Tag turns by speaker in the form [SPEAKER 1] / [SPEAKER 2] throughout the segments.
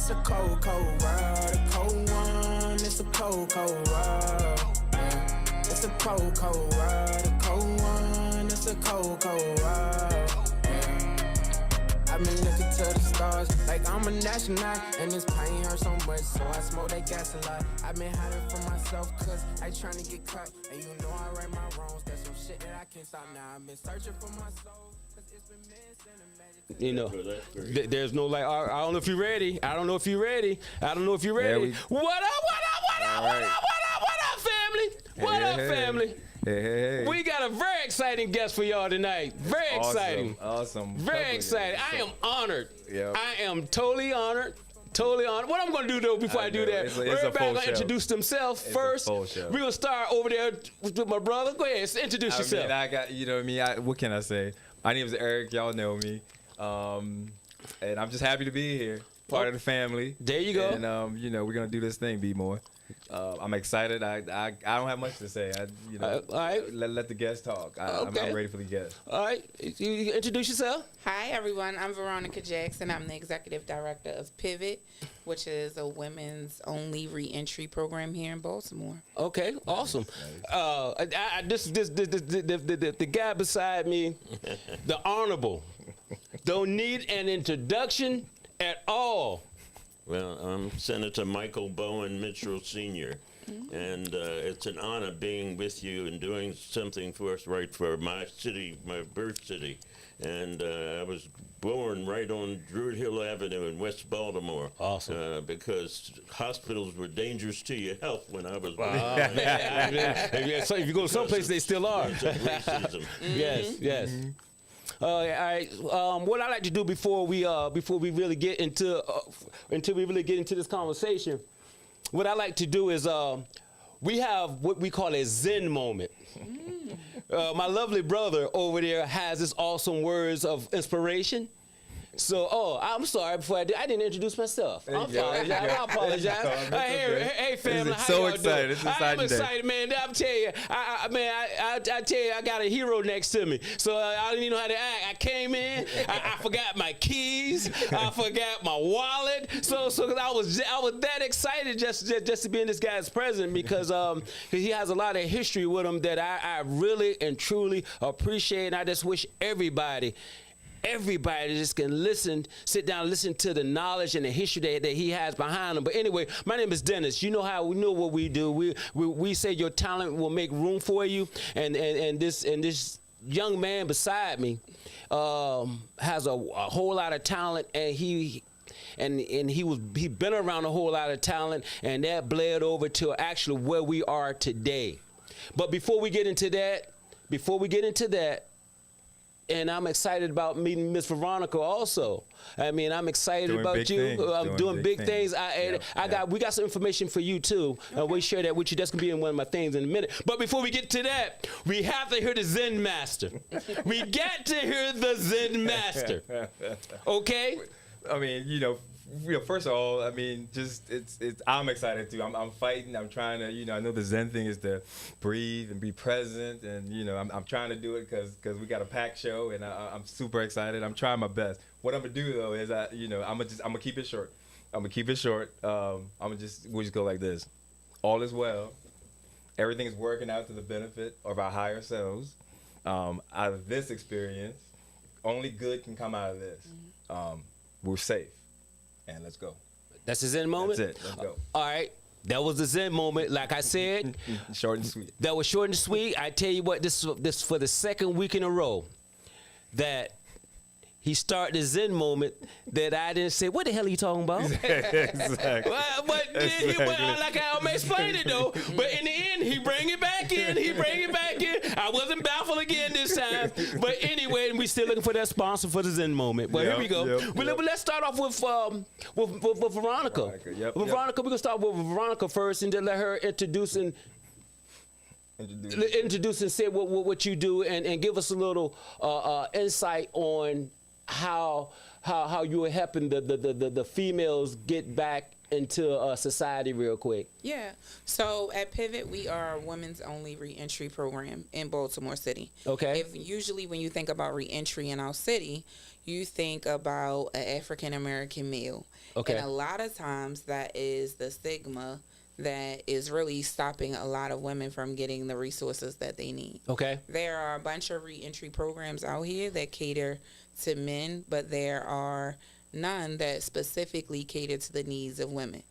[SPEAKER 1] it's a cold, cold world. A cold one, it's a cold, cold world. Yeah. It's a cold, cold world. A cold one, it's a cold, cold world. I've been looking to the stars like I'm a astronaut, and this pain hurts so much, so I smoke that gas a lot. I've been hiding from myself, cause I ain't trying to get caught. And you know I right my wrongs, that's some shit that I can't stop now. I've been searching for my soul, cause it's been missing the magic.
[SPEAKER 2] You know, there's no like, I don't know if you're ready. I don't know if you're ready. I don't know if you're ready. What up, what up, what up, what up, what up, what up, family? What up, family?
[SPEAKER 3] Hey.
[SPEAKER 2] We got a very exciting guest for y'all tonight. Very exciting.
[SPEAKER 3] Awesome.
[SPEAKER 2] Very exciting. I am honored.
[SPEAKER 3] Yep.
[SPEAKER 2] I am totally honored. Totally honored. What I'm going to do, though, before I do that, everybody's going to introduce themselves first. We're going to start over there with my brother. Go ahead. Introduce yourself.
[SPEAKER 3] I got, you know what I mean? What can I say? My name is Eric. Y'all know me. And I'm just happy to be here. Part of the family.
[SPEAKER 2] There you go.
[SPEAKER 3] And, you know, we're going to do this thing, be more. I'm excited. I don't have much to say.
[SPEAKER 2] All right.
[SPEAKER 3] Let the guests talk. I'm ready for the guests.
[SPEAKER 2] All right. You introduce yourself.
[SPEAKER 4] Hi, everyone. I'm Veronica Jackson. I'm the executive director of Pivot, which is a women's only reentry program here in Baltimore.
[SPEAKER 2] Okay, awesome. The guy beside me, the Honorable, don't need an introduction at all.
[SPEAKER 5] Well, I'm Senator Michael Mitchell Sr., and it's an honor being with you and doing something for us right for my city, my birth city. And I was born right on Druid Hill Avenue in West Baltimore.
[SPEAKER 2] Awesome.
[SPEAKER 5] Because hospitals were dangerous to your health when I was born.
[SPEAKER 2] So if you go someplace, they still are.
[SPEAKER 5] Racism.
[SPEAKER 2] Yes. All right. What I like to do before we really get into this conversation, what I like to do is we have what we call a Zen moment. My lovely brother over there has his awesome words of inspiration. So, I'm sorry. Before I didn't introduce myself. I apologize. Hey, family. How
[SPEAKER 3] so
[SPEAKER 2] y'all
[SPEAKER 3] excited.
[SPEAKER 2] Doing? I'm excited, man. I'll tell you. I tell you, I got a hero next to me. So I didn't even know how to act. I came in. I forgot my keys. I forgot my wallet. So I was that excited just to be in this guy's presence because he has a lot of history with him that I really and truly appreciate. And I just wish everybody just can sit down and listen to the knowledge and the history that he has behind him. But anyway, my name is Dennis. You know how we know what we do. We say your talent will make room for you, and this young man beside me has a whole lot of talent, and he been around a whole lot of talent, and that bled over to actually where we are today. But before we get into that. And I'm excited about meeting Miss Veronica also. I mean, I'm excited about you. I'm doing big things. We got some information for you too. We'll share that with you. That's gonna be in one of my things in a minute. But before we get to that, we have to hear the Zen Master. We got to hear the Zen Master. Okay?
[SPEAKER 3] I mean, you know, first of all, I mean, just I'm excited too. I'm fighting. I'm trying to, you know, I know the Zen thing is to breathe and be present, and you know, I'm trying to do it because we got a packed show, and I'm super excited. I'm trying my best. What I'm gonna do though is I'm gonna keep it short. We'll just go like this. All is well. Everything is working out to the benefit of our higher selves. Out of this experience, only good can come out of this. We're safe. And let's go.
[SPEAKER 2] That's the Zen moment?
[SPEAKER 3] That's it. Let's go.
[SPEAKER 2] All right. That was the Zen moment. Like I said.
[SPEAKER 3] Short and sweet.
[SPEAKER 2] That was short and sweet. I tell you what, this for the second week in a row that he started the Zen moment that I didn't say, what the hell are you talking about?
[SPEAKER 3] Exactly.
[SPEAKER 2] Like I explained it though. But in the end, he bring it back in. I wasn't baffled again this time. But anyway, we still looking for that sponsor for the Zen moment. But here we go. Let's start off with Veronica. Veronica, we're gonna start with Veronica first, and then let her introduce and say what you do, and give us a little insight on how you are helping the females get back into society real quick.
[SPEAKER 4] Yeah. So at Pivot, we are a women's only reentry program in Baltimore City.
[SPEAKER 2] Okay.
[SPEAKER 4] Usually when you think about reentry in our city, you think about an African American male.
[SPEAKER 2] Okay.
[SPEAKER 4] And a lot of times that is the stigma that is really stopping a lot of women from getting the resources that they need.
[SPEAKER 2] Okay.
[SPEAKER 4] There are a bunch of reentry programs out here that cater to men, but there are none that specifically cater to the needs of women.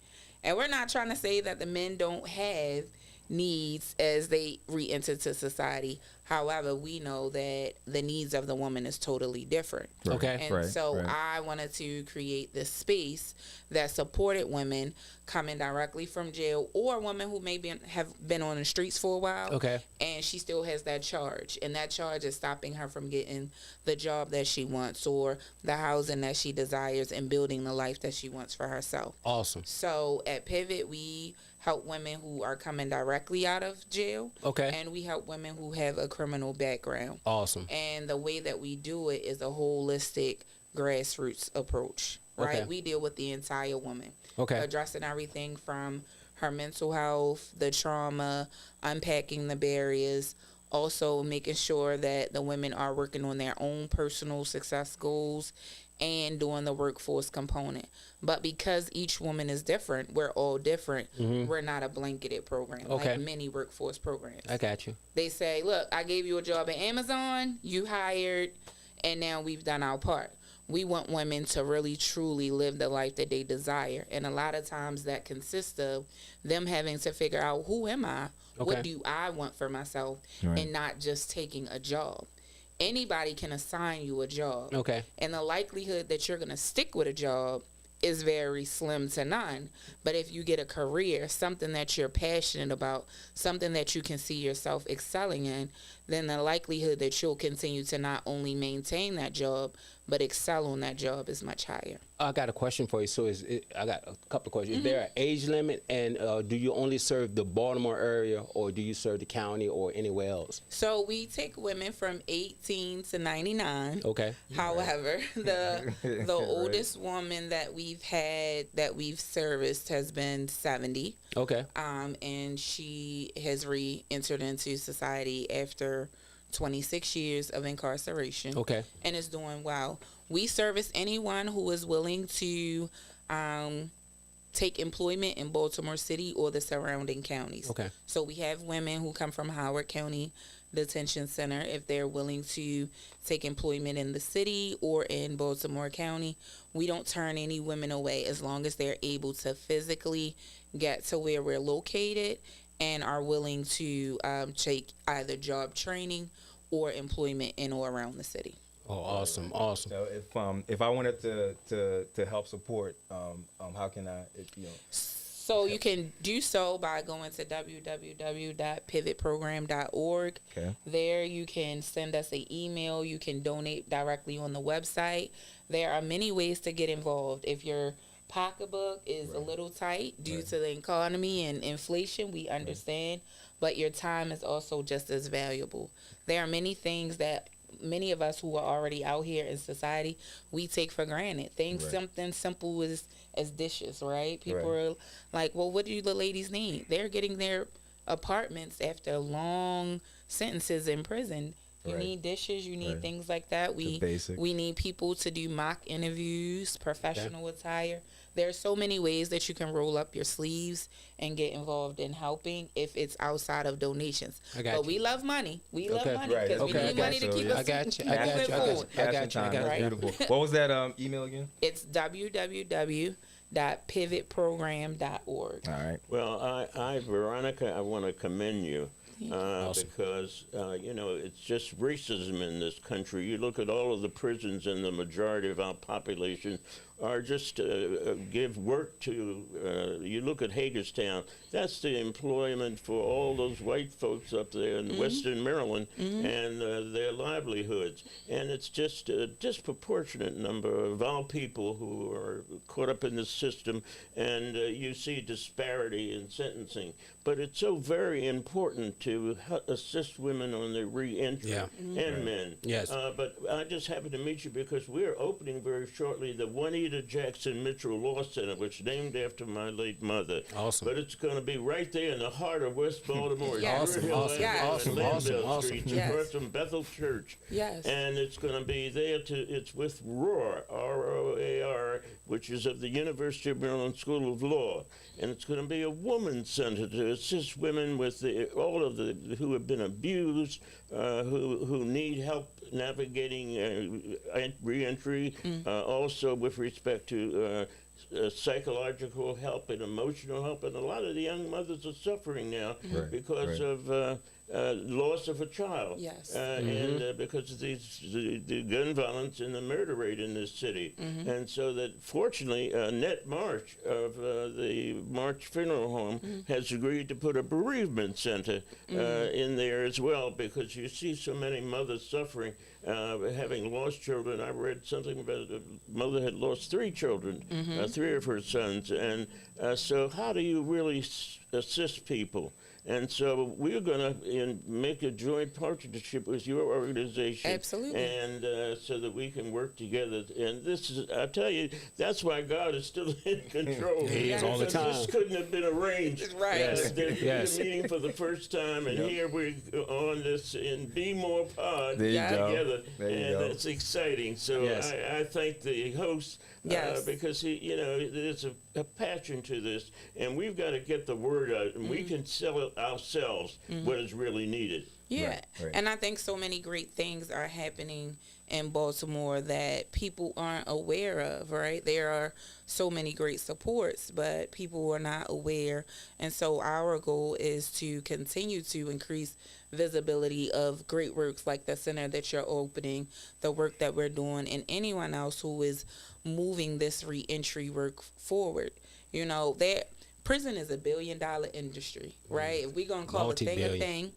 [SPEAKER 4] And we're not trying to say that the men don't have needs as they re-enter to society. However, we know that the needs of the woman is totally different.
[SPEAKER 2] Okay.
[SPEAKER 4] And so I wanted to create this space that supported women coming directly from jail, or women who maybe have been on the streets for a while.
[SPEAKER 2] Okay.
[SPEAKER 4] And she still has that charge. And that charge is stopping her from getting the job that she wants or the housing that she desires and building the life that she wants for herself.
[SPEAKER 2] Awesome.
[SPEAKER 4] So at Pivot, we help women who are coming directly out of jail.
[SPEAKER 2] Okay.
[SPEAKER 4] And we help women who have a criminal background.
[SPEAKER 2] Awesome.
[SPEAKER 4] And the way that we do it is a holistic grassroots approach, right?
[SPEAKER 2] Okay.
[SPEAKER 4] We deal with the entire woman.
[SPEAKER 2] Okay.
[SPEAKER 4] Addressing everything from her mental health, the trauma, unpacking the barriers, also making sure that the women are working on their own personal success goals and doing the workforce component. But because each woman is different, we're all different. We're not a blanketed program
[SPEAKER 2] Okay.
[SPEAKER 4] like many workforce programs.
[SPEAKER 2] I got you.
[SPEAKER 4] They say, look, I gave you a job at Amazon, you hired, and now we've done our part. We want women to really, truly live the life that they desire. And a lot of times that consists of them having to figure out, who am I?
[SPEAKER 2] Okay.
[SPEAKER 4] What do I want for myself?
[SPEAKER 3] Right.
[SPEAKER 4] And not just taking a job. Anybody can assign you a job.
[SPEAKER 2] Okay.
[SPEAKER 4] And the likelihood that you're going to stick with a job is very slim to none. But if you get a career, something that you're passionate about, something that you can see yourself excelling in, then the likelihood that you'll continue to not only maintain that job, but excel on that job is much higher.
[SPEAKER 2] I got a question for you. So I got a couple of questions. Is there an age limit, and do you only serve the Baltimore area, or do you serve the county or anywhere else?
[SPEAKER 4] So we take women from 18 to 99.
[SPEAKER 2] Okay.
[SPEAKER 4] However, the oldest woman that we've serviced has been 70.
[SPEAKER 2] Okay.
[SPEAKER 4] And she has re-entered into society after 26 years of incarceration.
[SPEAKER 2] Okay.
[SPEAKER 4] And is doing well. We service anyone who is willing to take employment in Baltimore City or the surrounding counties.
[SPEAKER 2] Okay.
[SPEAKER 4] So we have women who come from Howard County Detention Center if they're willing to take employment in the city or in Baltimore County. We don't turn any women away as long as they're able to physically get to where we're located and are willing to take either job training or employment in or around the city.
[SPEAKER 2] Oh, awesome. Awesome.
[SPEAKER 3] So if I wanted to help support, how can I?
[SPEAKER 4] So you can do so by going to www.pivotprogram.org.
[SPEAKER 3] Okay.
[SPEAKER 4] There you can send us an email. You can donate directly on the website. There are many ways to get involved. If your pocketbook is a little tight due to the economy and inflation, we understand, but your time is also just as valuable. There are many things that many of us who are already out here in society, we take for granted. Something simple as dishes, right? People are like, well, what do the ladies need? They're getting their apartments after long sentences in prison. You need dishes, you need things like that. We need people to do mock interviews, professional attire. There are so many ways that you can roll up your sleeves and get involved in helping if it's outside of donations. But we love money. We love money because we need money to keep us moving forward.
[SPEAKER 3] Beautiful. What was that email again?
[SPEAKER 4] It's www.pivotprogram.org.
[SPEAKER 3] All right.
[SPEAKER 5] Well, Veronica, I want to commend you. Because, it's just racism in this country. You look at all of the prisons, and the majority of our population are just give work to, you look at Hagerstown, that's the employment for all those white folks up there in Western Maryland and their livelihoods. And it's just a disproportionate number of our people who are caught up in the system, and you see disparity in sentencing. But it's so very important to assist women on their re-entry and men.
[SPEAKER 2] Yes.
[SPEAKER 5] But I just happened to meet you because we're opening very shortly the Juanita Rita Jackson Mitchell Law Center, which is named after my late mother.
[SPEAKER 2] Awesome.
[SPEAKER 5] But it's going to be right there in the heart of West Baltimore.
[SPEAKER 4] Yes.
[SPEAKER 5] Druid Hill
[SPEAKER 2] Awesome.
[SPEAKER 4] Yes.
[SPEAKER 5] Avenue and
[SPEAKER 2] Awesome.
[SPEAKER 5] Landale
[SPEAKER 2] Awesome.
[SPEAKER 5] Street,
[SPEAKER 4] Yes.
[SPEAKER 5] across from Bethel Church.
[SPEAKER 4] Yes.
[SPEAKER 5] And it's going to be there it's with ROAR, R-O-A-R, which is of the University of Maryland School of Law. And it's going to be a woman's center to assist women with all of the who have been abused, who need help navigating reentry, also with respect to psychological help and emotional help. And a lot of the young mothers are suffering now because of loss of a child.
[SPEAKER 4] Yes.
[SPEAKER 5] And because of the gun violence and the murder rate in this city. And so that fortunately, Net March of the March Funeral Home has agreed to put a bereavement center in there as well, because you see so many mothers suffering, having lost children. I read something about a mother had lost 3 children, 3 of her sons. And so how do you really assist people? And so we're going to make a joint partnership with your organization.
[SPEAKER 4] Absolutely.
[SPEAKER 5] And so that we can work together. And this is, I tell you, that's why God is still in control.
[SPEAKER 2] He is all the time.
[SPEAKER 5] This couldn't have been arranged.
[SPEAKER 4] Right.
[SPEAKER 2] Yes.
[SPEAKER 5] There's
[SPEAKER 2] Yes.
[SPEAKER 5] a meeting for the first time, and here we're on this in Be More Pod
[SPEAKER 3] There you go.
[SPEAKER 5] together.
[SPEAKER 3] There you
[SPEAKER 5] and
[SPEAKER 3] go.
[SPEAKER 5] it's exciting. So
[SPEAKER 2] Yes.
[SPEAKER 5] I thank the host.
[SPEAKER 4] Yes.
[SPEAKER 5] Because there's a passion to this, and we've got to get the word out, and we can sell it ourselves what is really needed.
[SPEAKER 4] Yeah.
[SPEAKER 3] Right.
[SPEAKER 4] And I think so many great things are happening in Baltimore that people aren't aware of, right? There are so many great supports, but people are not aware. And so our goal is to continue to increase visibility of great works like the center that you're opening, the work that we're doing, and anyone else who is moving this reentry work forward. That prison is $1 billion industry, right? If we're going to call a thing a
[SPEAKER 2] Multi-billion.
[SPEAKER 4] thing,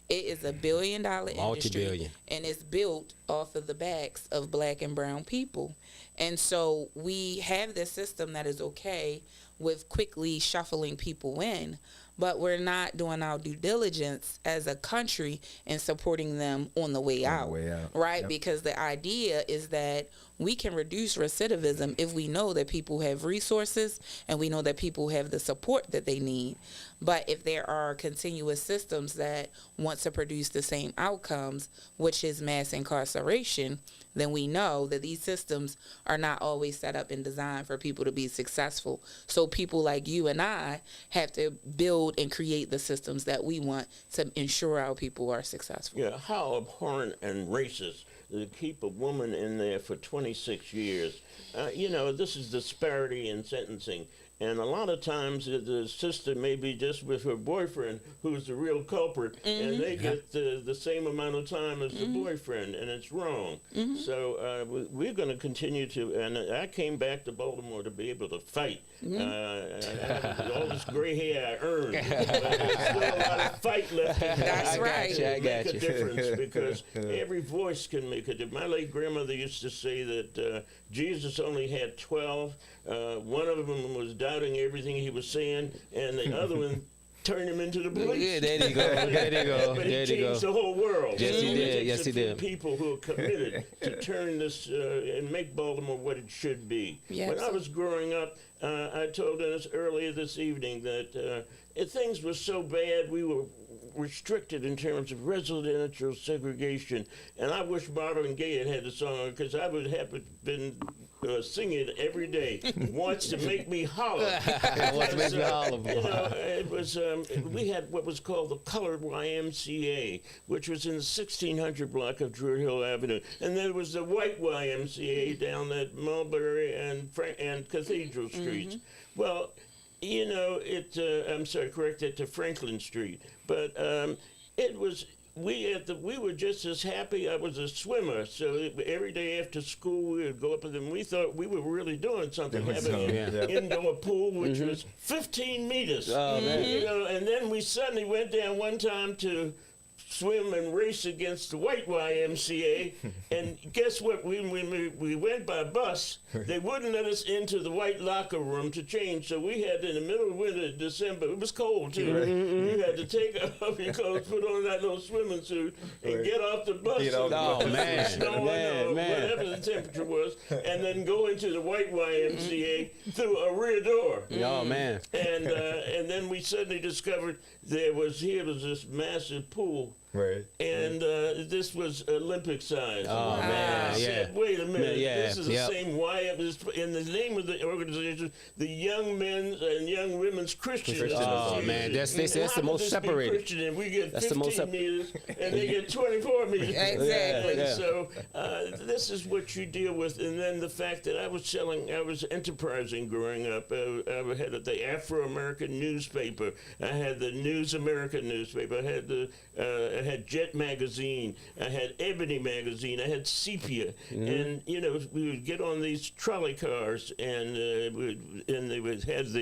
[SPEAKER 4] it is $1 billion industry,
[SPEAKER 2] Multi-billion.
[SPEAKER 4] and it's built off of the backs of Black and brown people. And so we have this system that is okay with quickly shuffling people in, but we're not doing our due diligence as a country in supporting them on the way out. Right?
[SPEAKER 3] Yep.
[SPEAKER 4] Because the idea is that we can reduce recidivism if we know that people have resources and we know that people have the support that they need. But if there are continuous systems that want to produce the same outcomes, which is mass incarceration, then we know that these systems are not always set up and designed for people to be successful. So people like you and I have to build and create the systems that we want to ensure our people are successful.
[SPEAKER 5] Yeah, how abhorrent and racist to keep a woman in there for 26 years. This is disparity in sentencing. And a lot of times the sister may be just with her boyfriend, who's the real culprit, and they get the same amount of time as the boyfriend, and it's wrong. So we're going to continue to, and I came back to Baltimore to be able to fight. All this gray hair I earned. But there's still a lot of fight left.
[SPEAKER 4] That's right.
[SPEAKER 5] To make a difference, because every voice can make a difference. My late grandmother used to say that Jesus only had 12. One of them was doubting everything he was saying, and the other one turned him into the police.
[SPEAKER 2] Yeah, there you go. There you go.
[SPEAKER 5] But
[SPEAKER 2] There
[SPEAKER 5] he
[SPEAKER 2] you go.
[SPEAKER 5] changed the whole world.
[SPEAKER 2] Yes, he
[SPEAKER 5] It
[SPEAKER 2] did.
[SPEAKER 5] takes
[SPEAKER 2] Yes,
[SPEAKER 5] a
[SPEAKER 2] he
[SPEAKER 5] few
[SPEAKER 2] did.
[SPEAKER 5] people who are committed to turn this and make Baltimore what it should be.
[SPEAKER 4] Yeah,
[SPEAKER 5] when I was growing up, I told Dennis earlier this evening that if things were so bad, we were restricted in terms of residential segregation. And I wish Marvin Gaye had had a song, because I would have been singing every day. Wants to make me holler.
[SPEAKER 2] Wants to make me holler, boy.
[SPEAKER 5] It was we had what was called the Colored YMCA, which was in the 1600 block of Druid Hill Avenue, and there was the White YMCA down at Mulberry and Cathedral Streets. Well, I'm sorry, correct it to Franklin Street, but it was. We were just as happy. I was a swimmer, so every day after school we would go up with them. We thought we were really doing something, having an indoor pool, which was 15 meters.
[SPEAKER 2] Oh, man.
[SPEAKER 5] And then we suddenly went down one time to swim and race against the white YMCA. And guess what? When we went by bus, they wouldn't let us into the white locker room to change. So we had, in the middle of winter, December, it was cold too. You had to take off your clothes, put on that little swimming suit, and get off the bus.
[SPEAKER 2] Oh, man.
[SPEAKER 5] Whatever the temperature was, and then go into the white YMCA through a rear door.
[SPEAKER 2] Oh, man.
[SPEAKER 5] And then we suddenly discovered here was this massive pool.
[SPEAKER 3] Right.
[SPEAKER 5] And this was Olympic size.
[SPEAKER 2] Oh, man.
[SPEAKER 5] I said,
[SPEAKER 2] Yeah.
[SPEAKER 5] wait a minute.
[SPEAKER 2] Yeah.
[SPEAKER 5] This is the same in the name of the organization, the Young Men's and Young Women's Christian Association.
[SPEAKER 2] Oh, man. That's the most separated.
[SPEAKER 5] Christian, and we get
[SPEAKER 2] That's the
[SPEAKER 5] 15
[SPEAKER 2] most
[SPEAKER 5] meters, and they get 24 meters.
[SPEAKER 4] Exactly.
[SPEAKER 2] Yeah.
[SPEAKER 5] So this is what you deal with. And then the fact that I was enterprising growing up. I had the Afro-American newspaper. I had the News American newspaper. I had Jet magazine. I had Ebony magazine. I had Sepia. And we would get on these trolley cars, and they would have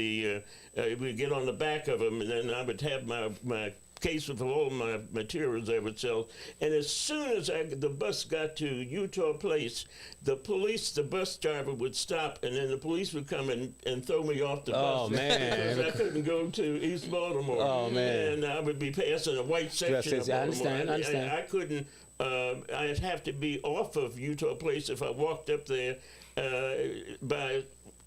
[SPEAKER 5] we'd get on the back of them, and then I would have my case with all my materials I would sell. And as soon as the bus got to Utah Place, the bus driver would stop, and then the police would come and throw me off the bus.
[SPEAKER 2] Oh, man.
[SPEAKER 5] Because I couldn't go to East Baltimore.
[SPEAKER 2] Oh, man.
[SPEAKER 5] And I would be passing a white section of Baltimore.
[SPEAKER 2] I understand.
[SPEAKER 5] I couldn't, I'd have to be off of Utah Place if I walked up there by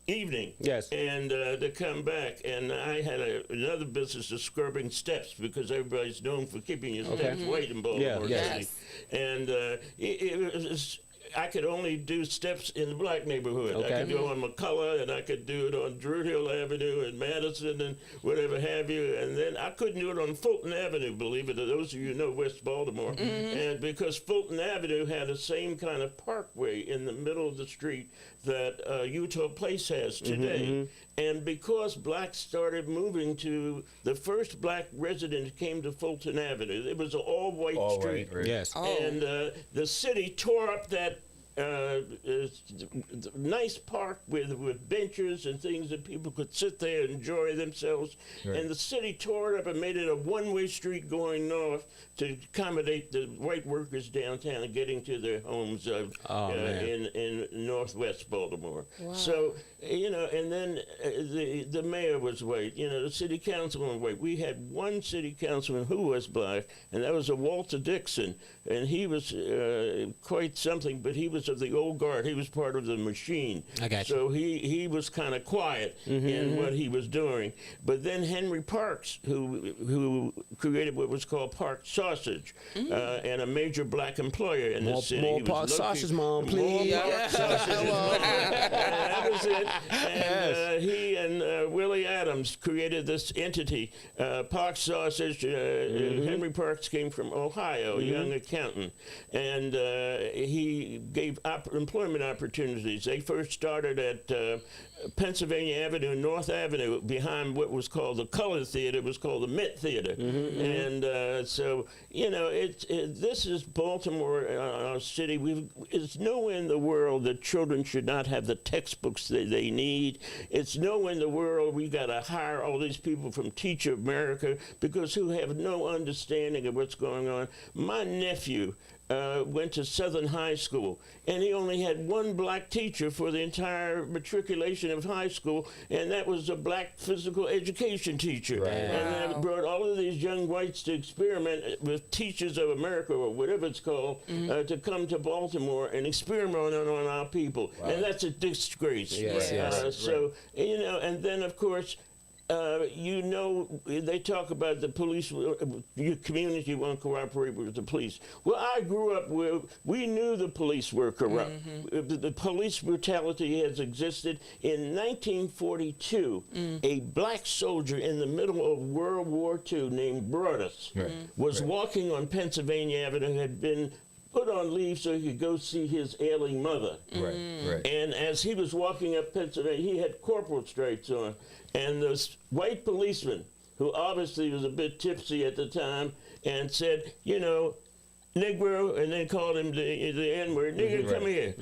[SPEAKER 5] evening.
[SPEAKER 2] Yes.
[SPEAKER 5] And to come back. And I had another business of scrubbing steps, because everybody's known for keeping your steps white in Baltimore City. And it was, I could only do steps in the black neighborhood.
[SPEAKER 2] Okay.
[SPEAKER 5] I could do it on McCullough, and I could do it on Druid Hill Avenue and Madison and whatever have you. And then I couldn't do it on Fulton Avenue, believe it, or those of you who know West Baltimore. And because Fulton Avenue had the same kind of parkway in the middle of the street that Utah Place has today. And because blacks started moving to, the first black resident came to Fulton Avenue. It was an all-white street.
[SPEAKER 3] Right.
[SPEAKER 2] Yes.
[SPEAKER 5] And the city tore up that nice park with benches and things that people could sit there and enjoy themselves. Right. And the city tore it up and made it a one-way street going north to accommodate the white workers downtown and getting to their homes in northwest Baltimore. Wow. So, and then the mayor was white, the city councilman was white. We had one city councilman who was black, and that was a Walter Dixon. And he was quite something, but he was of the old guard. He was part of the machine.
[SPEAKER 2] I got you.
[SPEAKER 5] So he was kind of quiet in what he was doing. But then Henry Parks, who created what was called Park Sausage, and a major black employer in the city.
[SPEAKER 2] More Park Sausage, Mom, please.
[SPEAKER 5] More Park Sausage. That was it. And he and Willie Adams created this entity, Park Sausage. Henry Parks came from Ohio, a young accountant, and he gave employment opportunities. They first started at Pennsylvania Avenue, North Avenue, behind what was called the Color Theater. It was called the Met Theater. And so, this is Baltimore, our city. It's nowhere in the world that children should not have the textbooks that they need. It's nowhere in the world we got to hire all these people from Teach America, because who have no understanding of what's going on. My nephew went to Southern High School, and he only had one black teacher for the entire matriculation of high school, and that was a black physical education teacher. Right. And that brought all of these young whites to experiment with Teachers of America, or whatever it's called, to come to Baltimore and experiment on our people. Wow. And that's a disgrace.
[SPEAKER 2] Yes.
[SPEAKER 5] So, and then, of course, they talk about the police, your community won't cooperate with the police. Well, I grew up where we knew the police were corrupt. The police brutality has existed. In 1942, a black soldier in the middle of World War II named Broadus was walking on Pennsylvania Avenue, had been put on leave so he could go see his ailing mother. Right. And as he was walking up Pennsylvania, he had corporal stripes on. And this white policeman, who obviously was a bit tipsy at the time, and said, Negro, and then called him the N-word, nigger, come here.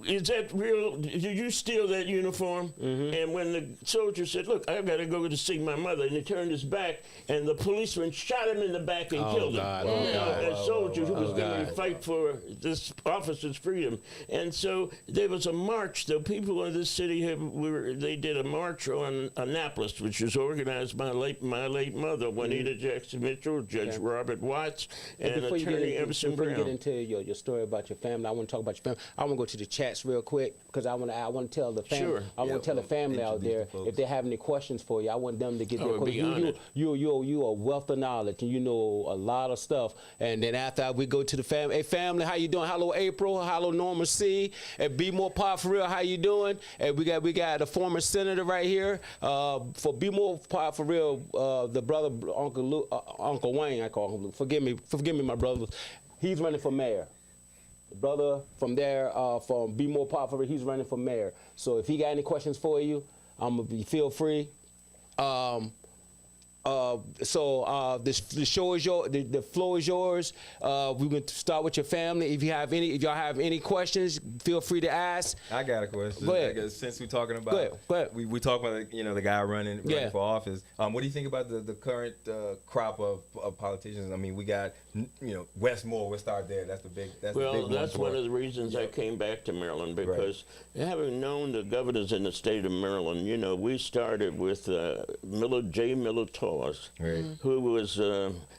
[SPEAKER 5] is that real? Did you steal that uniform? And when the soldier said, look, I've got to go to see my mother, and he turned his back, and the policeman shot him in the back and killed him. A soldier who was going to fight for this officer's freedom. And so there was a march. The people in this city they did a march on Annapolis, which was organized by my late mother, Juanita Jackson Mitchell, Judge Robert Watts, and Attorney Emerson Brown.
[SPEAKER 2] Before you get into your story about your family, I want to talk about your family. I want to go to the chats real quick because I want to tell the family.
[SPEAKER 5] Sure.
[SPEAKER 2] I want to tell the family out there if they have any questions for you. I want them to get their questions. You a wealth of knowledge and you know a lot of stuff. And then after we go to the family, hey family, how you doing? Hello April, hello Norma C, and Be More Pop for Real, how you doing? And we got a former senator right here for Be More Pop for Real. The brother Uncle Wayne, I call him. Forgive me, my brother. He's running for mayor. The brother from there, from Be More Pop for Real, he's running for mayor. So if he got any questions for you, feel free. The show is yours. The floor is yours. We're going to start with your family. If y'all have any questions, feel free to ask.
[SPEAKER 3] I got a question.
[SPEAKER 2] Go ahead.
[SPEAKER 3] Since we're talking about,
[SPEAKER 2] Go ahead.
[SPEAKER 3] we talk about the guy running for office. What do you think about the current crop of politicians? I mean, we got Westmore. We'll start there. That's the big. That's
[SPEAKER 5] one of the reasons I came back to Maryland, because having known the governors in the state of Maryland, we started with J. Miller Tawes, who was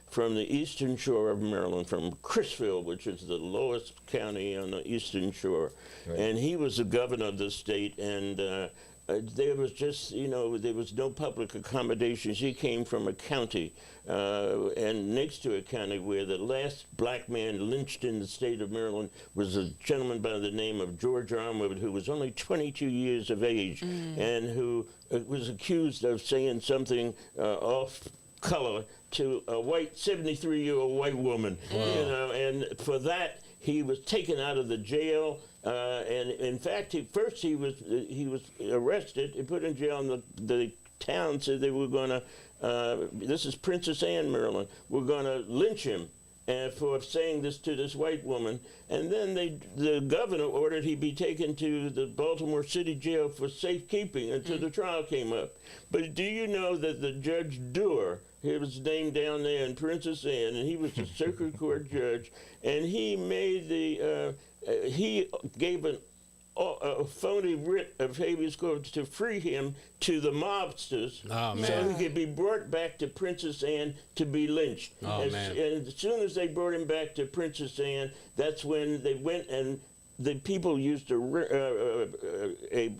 [SPEAKER 5] from the eastern shore of Maryland, from Crisfield, which is the lowest county on the eastern shore. And he was the governor of the state, and there was just, there was no public accommodations. He came from a county, and next to a county where the last black man lynched in the state of Maryland was a gentleman by the name of George Armwood, who was only 22 years of age, and who was accused of saying something off color to a 73-year-old white woman. And for that, he was taken out of the jail. And in fact, he was arrested and put in jail, and the town said they were going to, this is Princess Anne, Maryland, we're going to lynch him for saying this to this white woman. And then the governor ordered he be taken to the Baltimore City Jail for safekeeping until the trial came up. But do you know that the Judge Dewar, his name down there in Princess Anne, and he was a circuit court judge, and he made he gave a phony writ of habeas corpus to free him to the mobsters, so he could be brought back to Princess Anne to be lynched. And as soon as they brought him back to Princess Anne, that's when they went and the people used a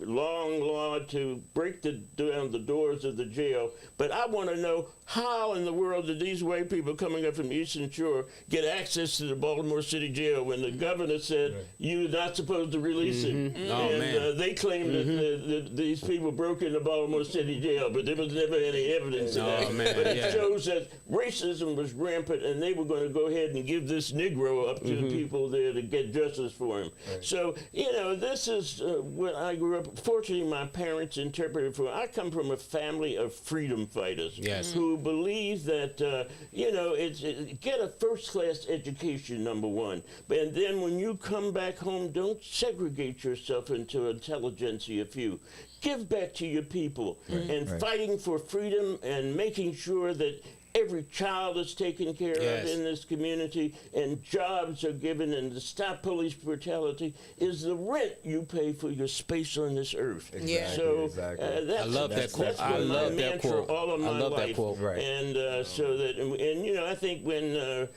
[SPEAKER 5] long law to break down the doors of the jail. But I want to know, how in the world did these white people coming up from the Eastern Shore get access to the Baltimore City Jail when the governor said you're not supposed to release it? And they claimed that these people broke into Baltimore City Jail, but there was never any evidence of that. But it shows that racism was rampant, and they were going to go ahead and give this Negro up to the people there to get justice for him. So, this is when I grew up. Fortunately, my parents interpreted for. I come from a family of freedom fighters who believe that, get a first-class education, number one. And then when you come back home, don't segregate yourself into intelligentsia few. Give back to your people and fighting for freedom and making sure that every child is taken care of in this community, and jobs are given, and to stop police brutality is the rent you pay for your space on this earth. So I love that quote. I love that quote. All of my life. And so that, and I think when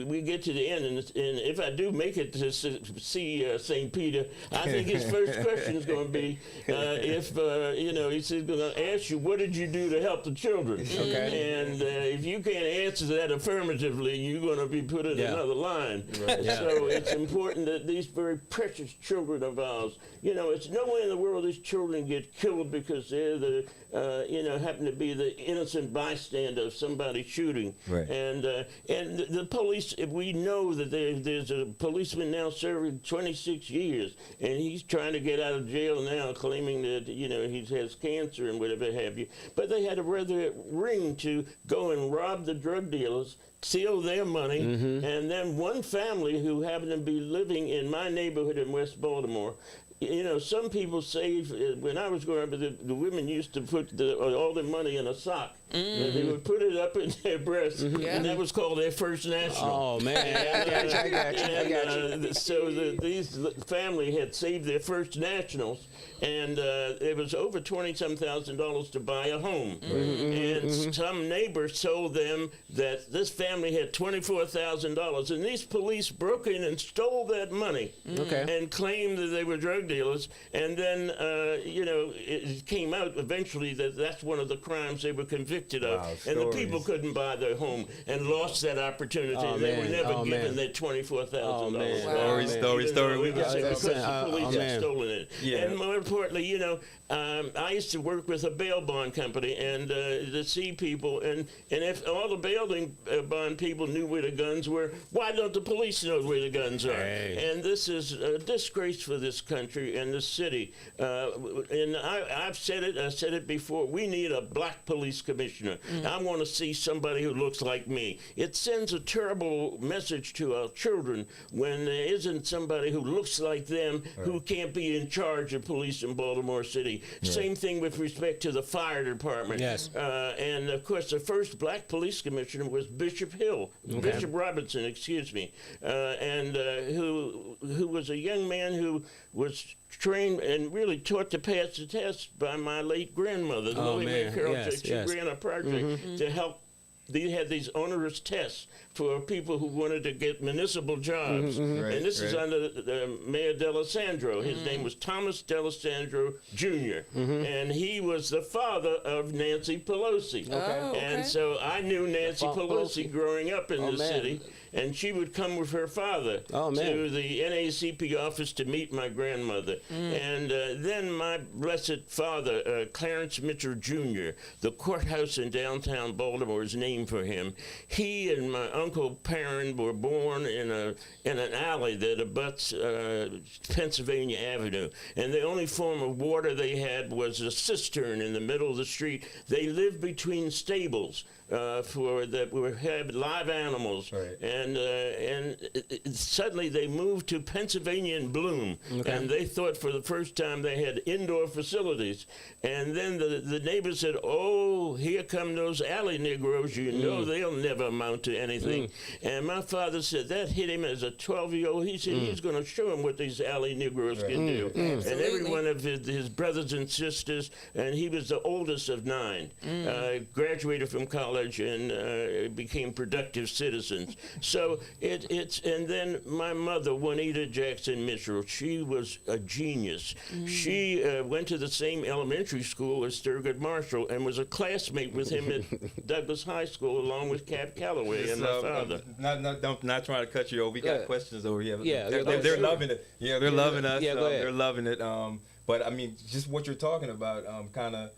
[SPEAKER 5] we get to the end, and if I do make it to see St. Peter, I think his first question is going to be, if he says, going to ask you, what did you do to help the children? And if you can't answer that affirmatively, you're going to be put in another line. So it's important that these very precious children of ours, it's nowhere in the world these children get killed because they're happen to be the innocent bystander of somebody shooting. And the police, we know that there's a policeman now serving 26 years, and he's trying to get out of jail now, claiming that, he has cancer and whatever have you. But they had a rather ring to go and rob the drug dealers, steal their money, and then one family who happened to be living in my neighborhood in West Baltimore you know, some people say, when I was growing up, the women used to put all their money in a sock. And they would put it up in their breast, and that was called their First National.
[SPEAKER 2] Oh, man. I got you.
[SPEAKER 5] So these family had saved their First Nationals, and it was over $20,000 to buy a home. And some neighbors told them that this family had $24,000, and these police broke in and stole that money and claimed that they were drug dealers. And then, you know, it came out eventually that that's one of the crimes they were convicted of, and the people couldn't buy their home and lost that opportunity. They were never given their $24,000.
[SPEAKER 3] Story.
[SPEAKER 5] Because the police had stolen it. And more importantly, you know, I used to work with a bail bond company, and to see people, and if all the bail bond people knew where the guns were, why don't the police know where the guns are? And this is a disgrace for this country and this city. And I've said it before. We need a black police commissioner. I want to see somebody who looks like me. It sends a terrible message to our children when there isn't somebody who looks like them who can't be in charge of police in Baltimore City. Same thing with respect to the fire department. And of course, the first black police commissioner was Bishop Robinson, excuse me, and who was a young man who was trained and really taught to pass the test by my late grandmother, the Lily Mae Carroll. She ran a project to help. They had these onerous tests for people who wanted to get municipal jobs. And this is under Mayor D'Alessandro. His name was Thomas D'Alessandro Jr. And he was the father of Nancy Pelosi. And so I knew Nancy Pelosi growing up in the city. And she would come with her father to the NAACP office to meet my grandmother. And then my blessed father, Clarence Mitchell Jr., the courthouse in downtown Baltimore is named for him. He and my Uncle Perrin were born in an alley that abuts Pennsylvania Avenue. And the only form of water they had was a cistern in the middle of the street. They lived between stables. Had live animals, and suddenly they moved to Pennsylvania in bloom, and they thought for the first time they had indoor facilities, and then the neighbors said, "Oh, here come those alley Negroes! You know they'll never amount to anything." And my father said that hit him as a 12-year-old. He said he's going to show him what these alley Negroes can do, and every one of his brothers and sisters, and he was the oldest of 9, graduated from college and became productive citizens. So and then my mother, Juanita Jackson Mitchell, she was a genius. She went to the same elementary school as Thurgood Marshall and was a classmate with him at Douglas High School along with Cap Calloway and my father.
[SPEAKER 3] Not trying to cut you over. We got questions over here. They're loving it. Yeah, they're loving us. They're loving it. But I mean, just what you're talking about, kind of.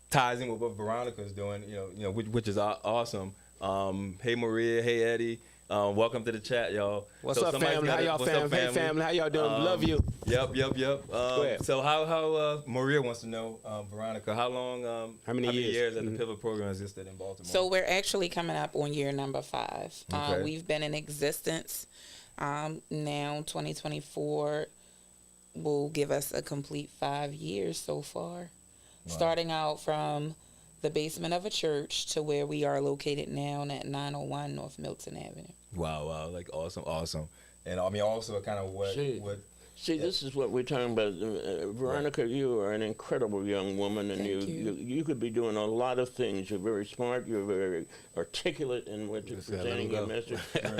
[SPEAKER 3] Ties in with what Veronica's doing, you know, which is awesome. Hey Maria, hey Eddie, welcome to the chat, y'all.
[SPEAKER 2] What's up, family? How y'all, family? Hey, family, how y'all doing? Love you.
[SPEAKER 3] Yep. So how Maria wants to know, Veronica, how many years has the Pivot program existed in Baltimore?
[SPEAKER 4] So we're actually coming up on year number 5. We've been in existence now. 2024 will give us a complete 5 years so far. Wow. Starting out from the basement of a church to where we are located now at 901 North Milton Avenue.
[SPEAKER 3] Wow, like awesome. And I mean also kind of what
[SPEAKER 5] See, this is what we're talking about. Veronica, you are an incredible young woman, and you could be doing a lot of things. You're very smart. You're very articulate in what you're presenting your message, and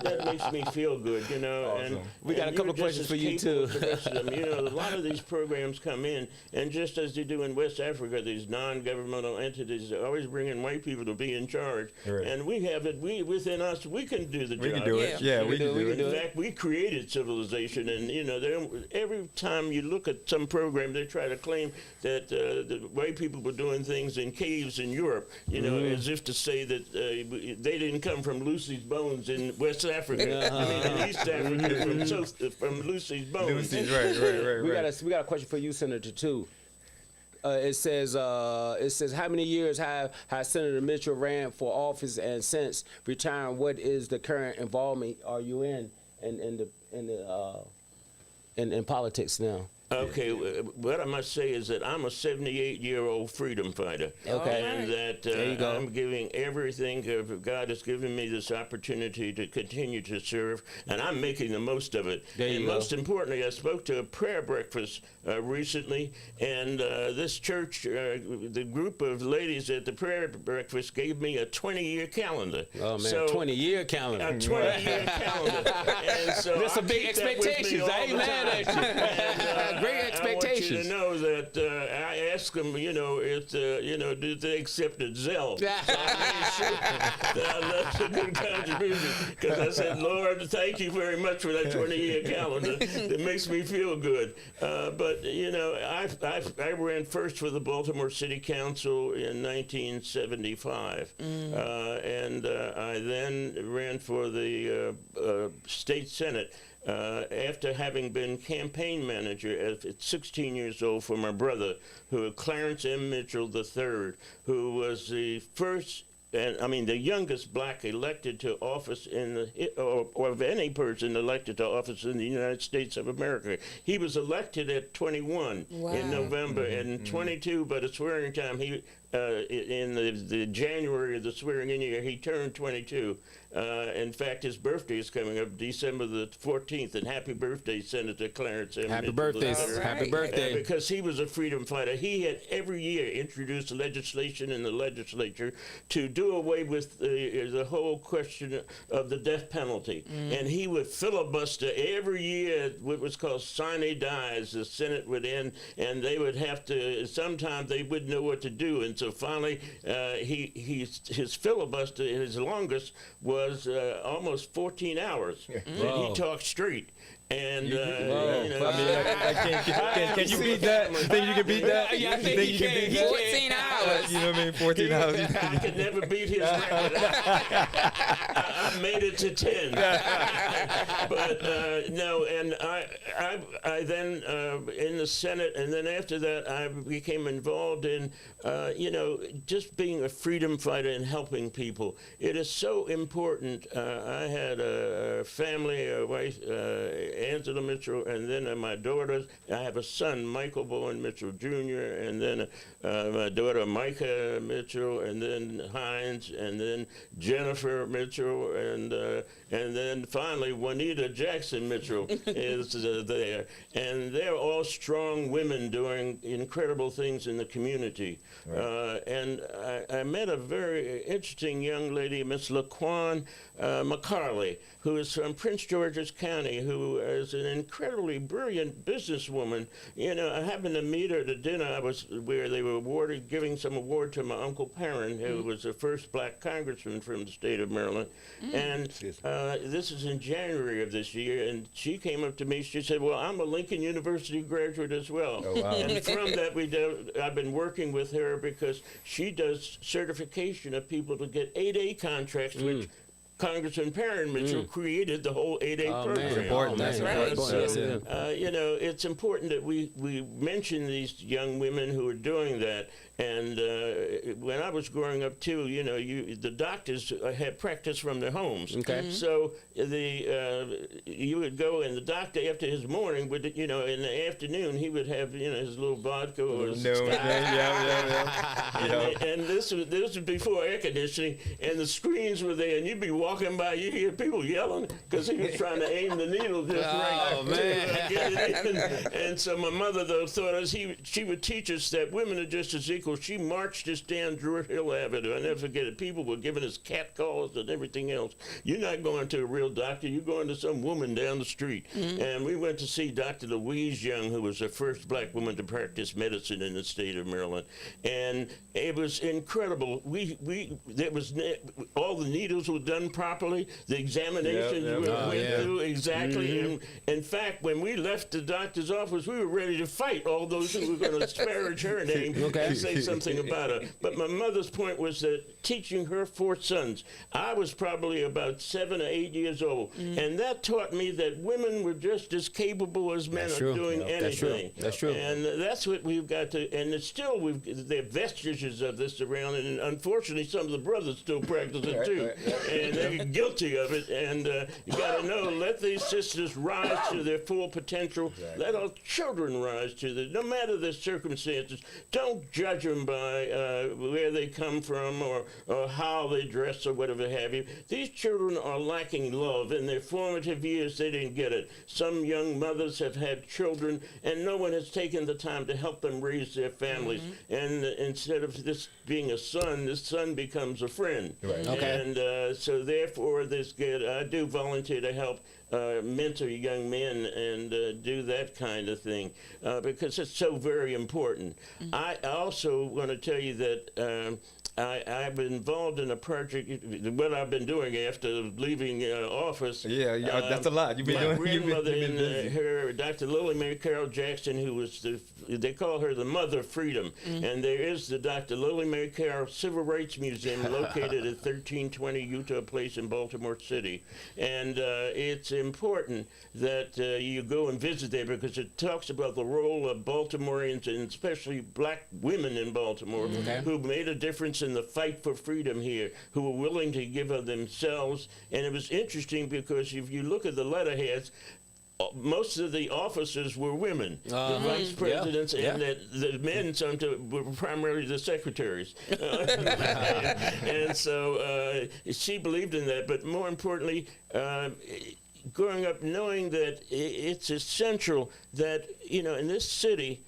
[SPEAKER 5] that makes me feel good, you know.
[SPEAKER 3] Awesome.
[SPEAKER 5] And
[SPEAKER 2] we got a couple of questions for you too.
[SPEAKER 5] You know, a lot of these programs come in, and just as they do in West Africa, these non-governmental entities are always bringing white people to be in charge, and we have it. Within us, we can do the job.
[SPEAKER 3] We can do it. Yeah, we can do it.
[SPEAKER 5] In fact, we created civilization, and you know. Every time you look at some program, they try to claim that the white people were doing things in caves in Europe, you know, as if to say that they didn't come from Lucy's bones in West Africa. I mean, in East Africa, from Lucy's bones.
[SPEAKER 3] Lucy's, right.
[SPEAKER 2] We got a question for you, Senator, too. It says how many years has Senator Mitchell ran for office, and since retiring, what is the current involvement are you in the in politics now?
[SPEAKER 5] Okay, what I must say is that I'm a 78-year-old freedom fighter.
[SPEAKER 2] Okay.
[SPEAKER 5] And that
[SPEAKER 2] There you go.
[SPEAKER 5] I'm giving everything. God has given me this opportunity to continue to serve, and I'm making the most of it.
[SPEAKER 2] There you
[SPEAKER 5] and
[SPEAKER 2] go.
[SPEAKER 5] most importantly, I spoke to a prayer breakfast recently, and this church, the group of ladies at the prayer breakfast gave me a 20-year calendar.
[SPEAKER 2] Oh, man,
[SPEAKER 5] So,
[SPEAKER 2] 20-year calendar.
[SPEAKER 5] a 20-year calendar. And so
[SPEAKER 2] That's some
[SPEAKER 5] I
[SPEAKER 2] big
[SPEAKER 5] keep that with me
[SPEAKER 2] expectations.
[SPEAKER 5] all
[SPEAKER 2] I ain't
[SPEAKER 5] the
[SPEAKER 2] mad
[SPEAKER 5] time.
[SPEAKER 2] at you.
[SPEAKER 5] And,
[SPEAKER 2] Great
[SPEAKER 5] I
[SPEAKER 2] expectations.
[SPEAKER 5] want you to know that I asked them, did they accept a Zelle? So I made sure that I left a good contribution, because I said, Lord, thank you very much for that 20-year calendar. That makes me feel good. But I ran first for the Baltimore City Council in 1975, and I then ran for the state senate. After having been campaign manager at 16 years old for my brother, Clarence M. Mitchell III, who was the first, the youngest black elected to office or of any person elected to office in the United States of America. He was elected at 21 in November, and 22 by the swearing time. He in the January of the swearing-in year, he turned 22. In fact, his birthday is coming up December the 14th, and happy birthday, Senator Clarence M.
[SPEAKER 2] Happy
[SPEAKER 5] Mitchell
[SPEAKER 2] birthday.
[SPEAKER 5] III.
[SPEAKER 2] Happy birthday.
[SPEAKER 5] Because he was a freedom fighter. He had every year introduced legislation in the legislature to do away with the whole question of the death penalty. And he would filibuster every year what was called sine die. The Senate would end, and they would have to, sometimes they wouldn't know what to do. And so finally, his filibuster, his longest, was almost 14 hours. And he talked straight. And
[SPEAKER 3] can you beat that? Think you can beat that?
[SPEAKER 2] Yeah, I think he can.
[SPEAKER 4] 14 hours.
[SPEAKER 3] You know what I mean? 14 hours.
[SPEAKER 5] I could never beat his record. I made it to 10. But no, and I then in the Senate, and then after that, I became involved in, just being a freedom fighter and helping people. It is so important. I had a family, a wife, Angela Mitchell, and then my daughters. I have a son, Michael Bowen Mitchell Jr., and then my daughter, Micah Mitchell, and then Hines, and then Jennifer Mitchell, and then finally Juanita Jackson Mitchell is there. And they're all strong women doing incredible things in the community. Right. And I met a very interesting young lady, Miss LaQuan McCarley, who is from Prince George's County, who is an incredibly brilliant businesswoman. I happened to meet her at a dinner where they were giving some award to my Uncle Perrin, who was the first black congressman from the state of Maryland. And this is in January of this year, and she came up to me, she said, well, I'm a Lincoln University graduate as well. Oh, wow. And from that, I've been working with her because she does certification of people to get 8A contracts, which Congressman Perrin Mitchell created the whole 8A program.
[SPEAKER 3] That's important. That's right.
[SPEAKER 5] So, it's important that we mention these young women who are doing that. And when I was growing up too, the doctors had practice from their homes. Okay. So you would go, and the doctor after his morning would, in the afternoon he would have his little vodka or his and this was before air conditioning, and the screens were there, and you'd be walking by, you hear people yelling because he was trying to aim the needle just right.
[SPEAKER 2] Oh man!
[SPEAKER 5] Get it in. And so my mother though thought she would teach us that women are just as equal. She marched us down Druid Hill Avenue. I never forget it. People were giving us cat calls and everything else. You're not going to a real doctor. You're going to some woman down the street. And we went to see Dr. Louise Young, who was the first black woman to practice medicine in the state of Maryland. And it was incredible. All the needles were done properly. The examinations went through exactly. And in fact, when we left the doctor's office, we were ready to fight all those who were going to disparage her name and say something about her. But my mother's point was that teaching her 4 sons, I was probably about 7 or 8 years old, and that taught me that women were just as capable as men of doing anything.
[SPEAKER 2] That's true.
[SPEAKER 5] And that's what we've got to. And it's still there are vestiges of this around, and unfortunately, some of the brothers still practice it too. And they're guilty of it. And you got to know, let these sisters rise to their full potential.
[SPEAKER 3] Exactly.
[SPEAKER 5] Let our children rise to the, no matter the circumstances. Don't judge them by where they come from or how they dress or whatever have you. These children are lacking love. In their formative years, they didn't get it. Some young mothers have had children, and no one has taken the time to help them raise their families. And instead of this being a son, this son becomes a friend.
[SPEAKER 3] Right.
[SPEAKER 2] Okay.
[SPEAKER 5] And so therefore, I do volunteer to help mentor young men and do that kind of thing because it's so very important. I also want to tell you that I've been involved in a project, what I've been doing after leaving office.
[SPEAKER 3] Yeah, that's a lot. You've been doing.
[SPEAKER 5] My grandmother
[SPEAKER 3] you've been
[SPEAKER 5] and
[SPEAKER 3] busy.
[SPEAKER 5] her, Dr. Lily Mary Carroll Jackson, who was they call her the Mother of Freedom. And there is the Dr. Lily Mary Carroll Civil Rights Museum located at 1320 Utah Place in Baltimore City. And it's important that you go and visit there because it talks about the role of Baltimoreans and especially black women in Baltimore who made a difference in the fight for freedom here, who were willing to give of themselves. And it was interesting because if you look at the letterheads, most of the officers were women, the vice presidents, and the men were primarily the secretaries. And so she believed in that. But more importantly, growing up knowing that it's essential that, in this city,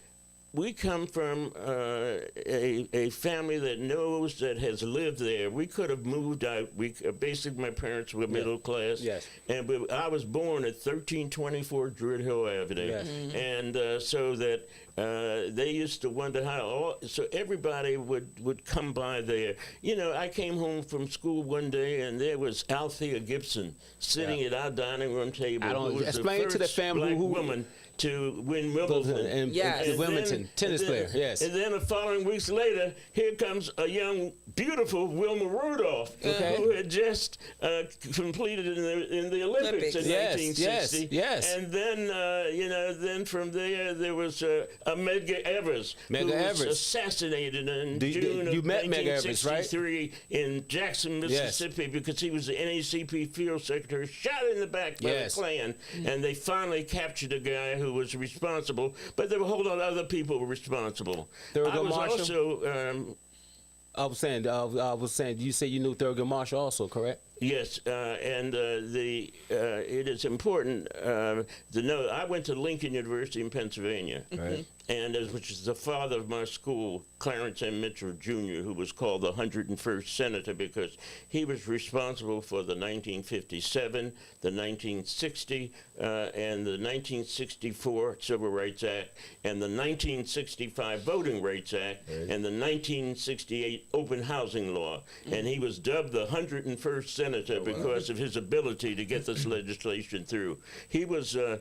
[SPEAKER 5] we come from a family that knows, that has lived there. We could have moved out. Basically, my parents were middle class.
[SPEAKER 2] Yes.
[SPEAKER 5] But I was born at 1324 Druid Hill Avenue.
[SPEAKER 2] Yes.
[SPEAKER 5] And so that they used to wonder how, so everybody would come by there. I came home from school one day and there was Althea Gibson sitting at our dining room table. Who was
[SPEAKER 2] explain
[SPEAKER 5] the
[SPEAKER 2] to the
[SPEAKER 5] first
[SPEAKER 2] family
[SPEAKER 5] black
[SPEAKER 2] who
[SPEAKER 5] woman to win Wimbledon.
[SPEAKER 2] and
[SPEAKER 4] Yes.
[SPEAKER 2] Wilmington, tennis player, yes.
[SPEAKER 5] And then the following weeks later, here comes a young, beautiful Wilma Rudolph, who had just completed in the Olympics in
[SPEAKER 2] Yes,
[SPEAKER 5] 1960.
[SPEAKER 2] yes.
[SPEAKER 5] And then, then from there was Medgar Evers, who was assassinated in June
[SPEAKER 2] you
[SPEAKER 5] of
[SPEAKER 2] met Medgar Evers, right?
[SPEAKER 5] 1963 in Jackson, Mississippi, because he was the NACP field secretary, shot in the back by the Klan. And they finally captured a guy who was responsible, but there were a whole lot of other people were responsible.
[SPEAKER 2] Thurgood
[SPEAKER 5] I was
[SPEAKER 2] Marshall?
[SPEAKER 5] also
[SPEAKER 2] I was saying, you say you knew Thurgood Marshall also, correct?
[SPEAKER 5] yes, and it is important to know. I went to Lincoln University in Pennsylvania,
[SPEAKER 3] Right.
[SPEAKER 5] and which is the father of my school, Clarence M. Mitchell Jr., who was called the 101st Senator because he was responsible for the 1957, the 1960, and the 1964 Civil Rights Act, and the 1965 Voting Rights Act, and the 1968 Open Housing Law. And he was dubbed the 101st Senator because of his ability to get this legislation through. He was a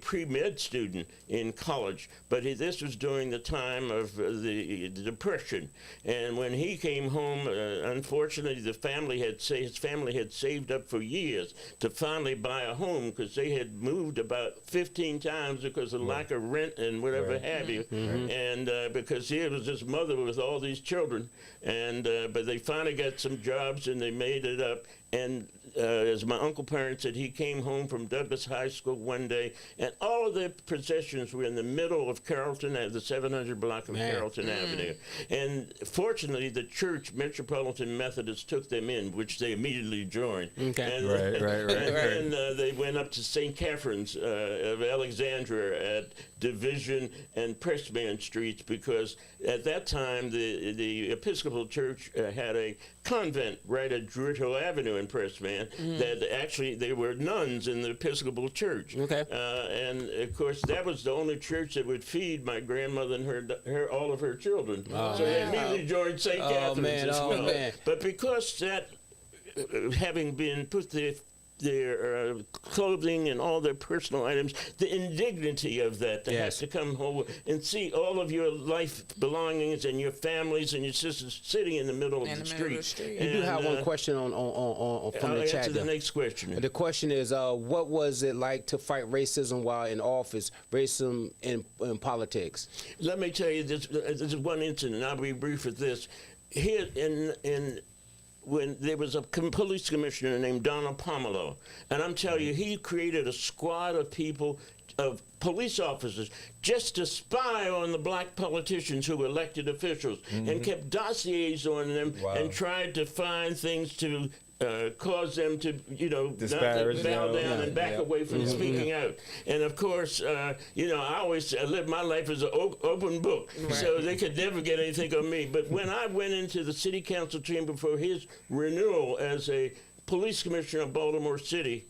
[SPEAKER 5] pre-med student in college, but this was during the time of the Depression. And when he came home, unfortunately, his family had saved up for years to finally buy a home because they had moved about 15 times because of lack of rent and whatever have you. And because here was this mother with all these children, and but they finally got some jobs and they made it up. And as my uncle parents said, he came home from Douglas High School one day, and all of their possessions were in the middle of Carrollton, the 700 block of Carrollton Avenue. And fortunately, the church, Metropolitan Methodist, took them in, which they immediately joined.
[SPEAKER 2] Okay.
[SPEAKER 5] And, and then they went up to St. Catherine's of Alexandria at Division and Pressman Streets because at that time the Episcopal Church had a convent right at Druid Hill Avenue in Pressman that actually they were nuns in the Episcopal Church.
[SPEAKER 2] Okay.
[SPEAKER 5] And of course that was the only church that would feed my grandmother and all of her children. So they immediately joined St. Catherine's as well.
[SPEAKER 2] Man.
[SPEAKER 5] But because that having been put their clothing and all their personal items, the indignity of that to have to come home and see all of your life belongings and your families and your sisters sitting in the middle of the street.
[SPEAKER 2] You do have one question on from the chat.
[SPEAKER 5] Answer the next question.
[SPEAKER 2] The question is, what was it like to fight racism while in office, racism in politics?
[SPEAKER 5] Let me tell you this is one incident. I'll be brief with this. Here in when there was a police commissioner named Donald Pomelo, and I'm telling you, he created a squad of people, of police officers, just to spy on the black politicians who were elected officials, and kept dossiers on them, and tried to find things to cause them to,
[SPEAKER 3] disparage,
[SPEAKER 5] bow down and back away from speaking out. And of course, I always live my life as an open book, so they could never get anything on me. But when I went into the city council chamber for his renewal as a police commissioner of Baltimore City,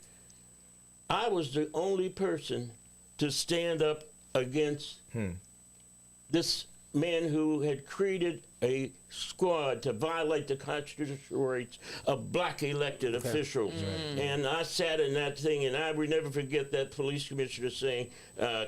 [SPEAKER 5] I was the only person to stand up against this man who had created a squad to violate the constitutional rights of black elected officials. And I sat in that thing, and I would never forget that police commissioner saying,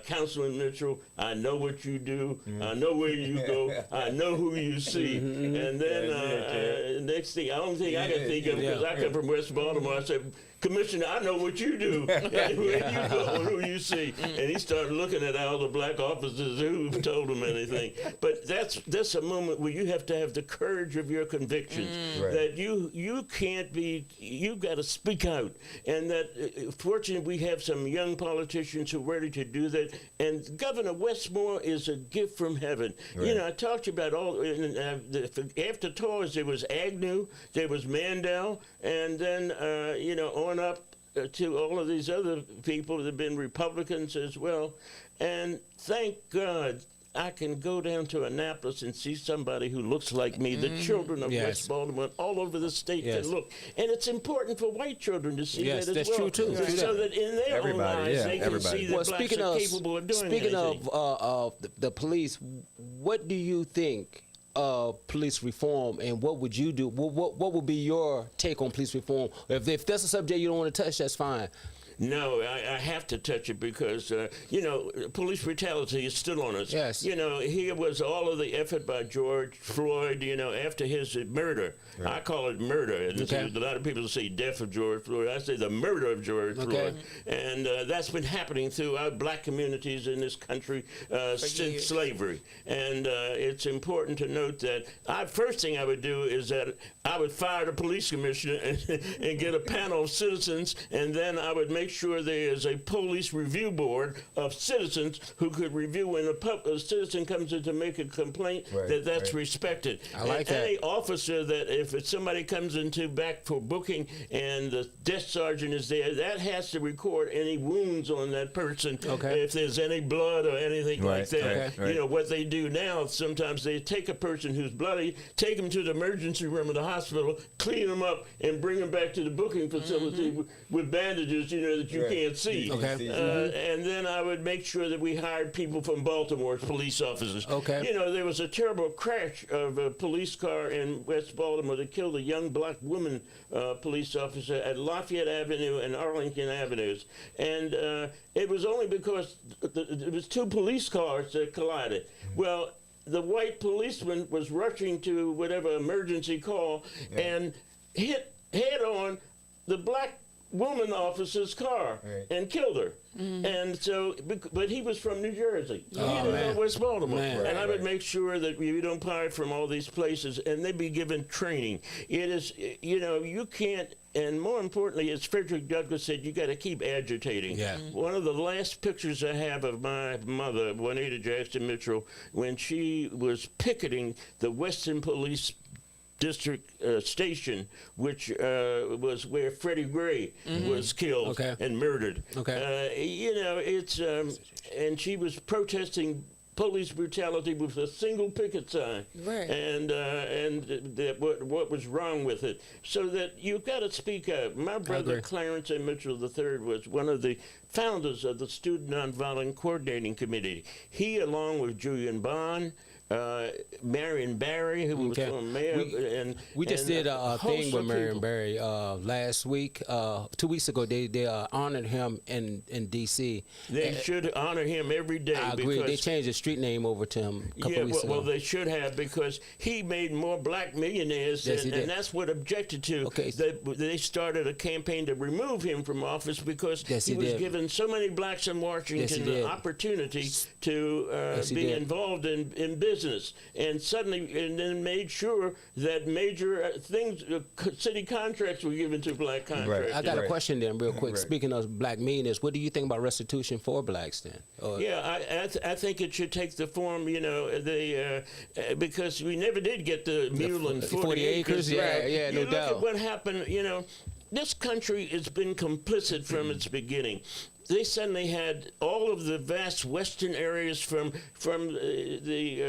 [SPEAKER 5] Councilman Mitchell, I know what you do, I know where you go, I know who you see. And then next thing, the only thing I can think of, because I come from West Baltimore, I said, Commissioner, I know what you do, where you go, and who you see. And he started looking at all the black officers who told him anything. But that's a moment where you have to have the courage of your convictions, that you can't be, you've got to speak out. And that, fortunately, we have some young politicians who are ready to do that. And Governor Westmore is a gift from heaven. I talked to you about all, after Torres, there was Agnew, there was Mandel, and then, on up to all of these other people that have been Republicans as well. And thank God I can go down to Annapolis and see somebody who looks like me. The children of West Baltimore all over the state can look. And it's important for white children to see that as well. Yes, that's true, too. So that in their own eyes, they can see that blacks are capable of doing anything.
[SPEAKER 6] Speaking of the police, what do you think police reform, and what would you do? What would be your take on police reform? If that's a subject you don't want to touch, that's fine.
[SPEAKER 5] No, I have to touch it because, police brutality is still on us.
[SPEAKER 6] Yes.
[SPEAKER 5] Here was all of the effort by George Floyd, after his murder. I call it murder. And a lot of people say death of George Floyd. I say the murder of George Floyd. And that's been happening throughout black communities in this country since slavery. And it's important to note that first thing I would do is that I would fire the police commissioner and get a panel of citizens, and then I would make sure there is a police review board of citizens who could review when a citizen comes in to make a complaint, that's respected.
[SPEAKER 6] I like that.
[SPEAKER 5] Any officer that if somebody comes into back for booking and the desk sergeant is there, that has to record any wounds on that person. If there's any blood or anything like that. What they do now, sometimes they take a person who's bloody, take them to the emergency room of the hospital, clean them up, and bring them back to the booking facility with bandages, that you can't see. And then I would make sure that we hired people from Baltimore as police officers. There was a terrible crash of a police car in West Baltimore that killed a young black woman police officer at Lafayette Avenue and Arlington Avenues. And it was only because it was two police cars that collided. Well, the white policeman was rushing to whatever emergency call and hit head on the black woman officer's car and killed her. And so, but he was from New Jersey. He didn't know West Baltimore. And I would make sure that we don't hire from all these places, and they'd be given training. It is, you can't, and more importantly, as Frederick Douglass said, you got to keep agitating. One of the last pictures I have of my mother, Juanita Jackson Mitchell, when she was picketing the Western Police District Station, which was where Freddie Gray was killed and murdered. It's and she was protesting police brutality with a single picket sign, and what was wrong with it. So that you've got to speak out. My brother Clarence A. Mitchell III was one of the founders of the Student Nonviolent Coordinating Committee. He, along with Julian Bond, Marion Barry, who was from mayor,
[SPEAKER 6] we just did a thing with Marion Barry last week. 2 weeks ago, they honored him in D.C.
[SPEAKER 5] They should honor him every day.
[SPEAKER 6] I agree. They changed the street name over to him a couple weeks ago.
[SPEAKER 5] Well, they should have, because he made more black millionaires, and that's what objected to. They started a campaign to remove him from office because he was giving so many blacks in Washington the opportunity to be involved in business. business, and then made sure that major things, city contracts were given to black contractors.
[SPEAKER 6] I got a question then, real quick.
[SPEAKER 3] Right.
[SPEAKER 6] Speaking of black millionaires, what do you think about restitution for blacks then?
[SPEAKER 5] Yeah, I think it should take the form, because we never did get the mule and 40 acres.
[SPEAKER 6] Yeah, no
[SPEAKER 5] look
[SPEAKER 6] doubt.
[SPEAKER 5] at what happened, this country has been complicit from its beginning. They suddenly had all of the vast western areas from the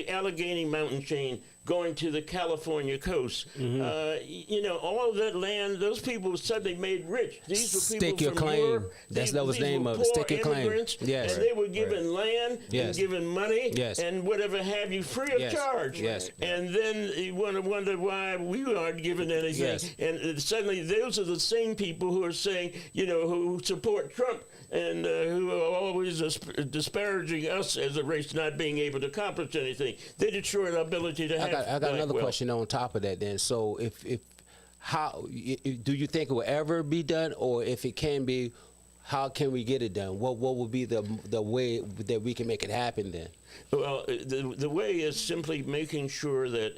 [SPEAKER 5] Allegheny mountain chain going to the California coast. All of that land, those people suddenly made rich. These were people
[SPEAKER 6] Stake your
[SPEAKER 5] from
[SPEAKER 6] claim.
[SPEAKER 5] Europe.
[SPEAKER 6] That was the
[SPEAKER 5] these
[SPEAKER 6] name
[SPEAKER 5] were
[SPEAKER 6] of it.
[SPEAKER 5] poor
[SPEAKER 6] Stake your claim.
[SPEAKER 5] immigrants,
[SPEAKER 6] Yes.
[SPEAKER 5] and they were given land
[SPEAKER 6] Yes.
[SPEAKER 5] and given money
[SPEAKER 6] Yes.
[SPEAKER 5] and whatever have you free of
[SPEAKER 6] Yes.
[SPEAKER 5] charge.
[SPEAKER 6] Yes.
[SPEAKER 5] And then you want to wonder why we aren't given anything.
[SPEAKER 6] Yes.
[SPEAKER 5] And suddenly those are the same people who are saying, who support Trump and who are always disparaging us as a race not being able to accomplish anything. They destroy our ability to have
[SPEAKER 6] I got another
[SPEAKER 5] wealth.
[SPEAKER 6] question on top of that then. So how do you think it will ever be done, or if it can be, how can we get it done? What would be the way that we can make it happen then?
[SPEAKER 5] Well, the way is simply making sure that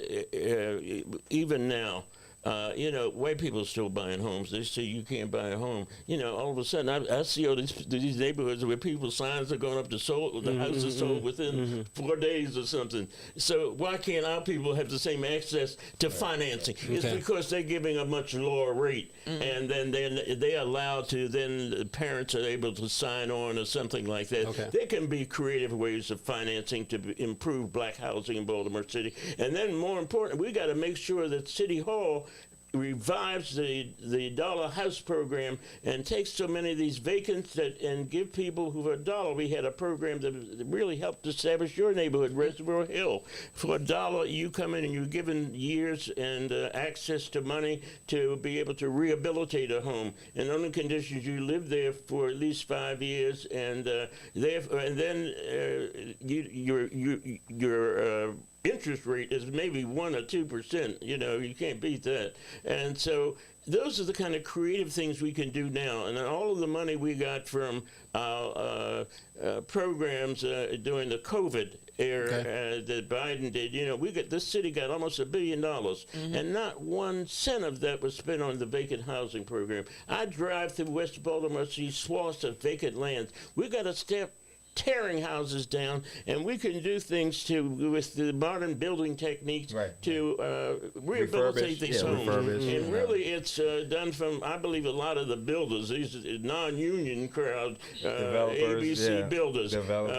[SPEAKER 5] even now, white people are still buying homes. They say you can't buy a home. All of a sudden, I see all these neighborhoods where people's signs are going up to sold. The house is sold within 4 days or something. So why can't our people have the same access to financing? It's because they're giving a much lower rate, and then they're allowed to. Then the parents are able to sign on or something like that.
[SPEAKER 6] Okay.
[SPEAKER 5] There can be creative ways of financing to improve black housing in Baltimore City. And then, more important, we got to make sure that City Hall revives the dollar house program and takes so many of these vacants and give people who for $1. We had a program that really helped establish your neighborhood, Reservoir Hill. For $1, you come in and you're given years and access to money to be able to rehabilitate a home, and on the conditions you live there for at least 5 years, and then your interest rate is maybe 1 or 2%. You can't beat that. And so those are the kind of creative things we can do now. And then all of the money we got from our programs during the COVID era that Biden did, this city got almost $1 billion, and not 1 cent of that was spent on the vacant housing program. I drive through West Baltimore, see swaths of vacant lands. We got to step tearing houses down, and we can do things with the modern building techniques to rehabilitate these homes. And really, it's done from, I believe, a lot of the builders, these non-union crowd, ABC builders.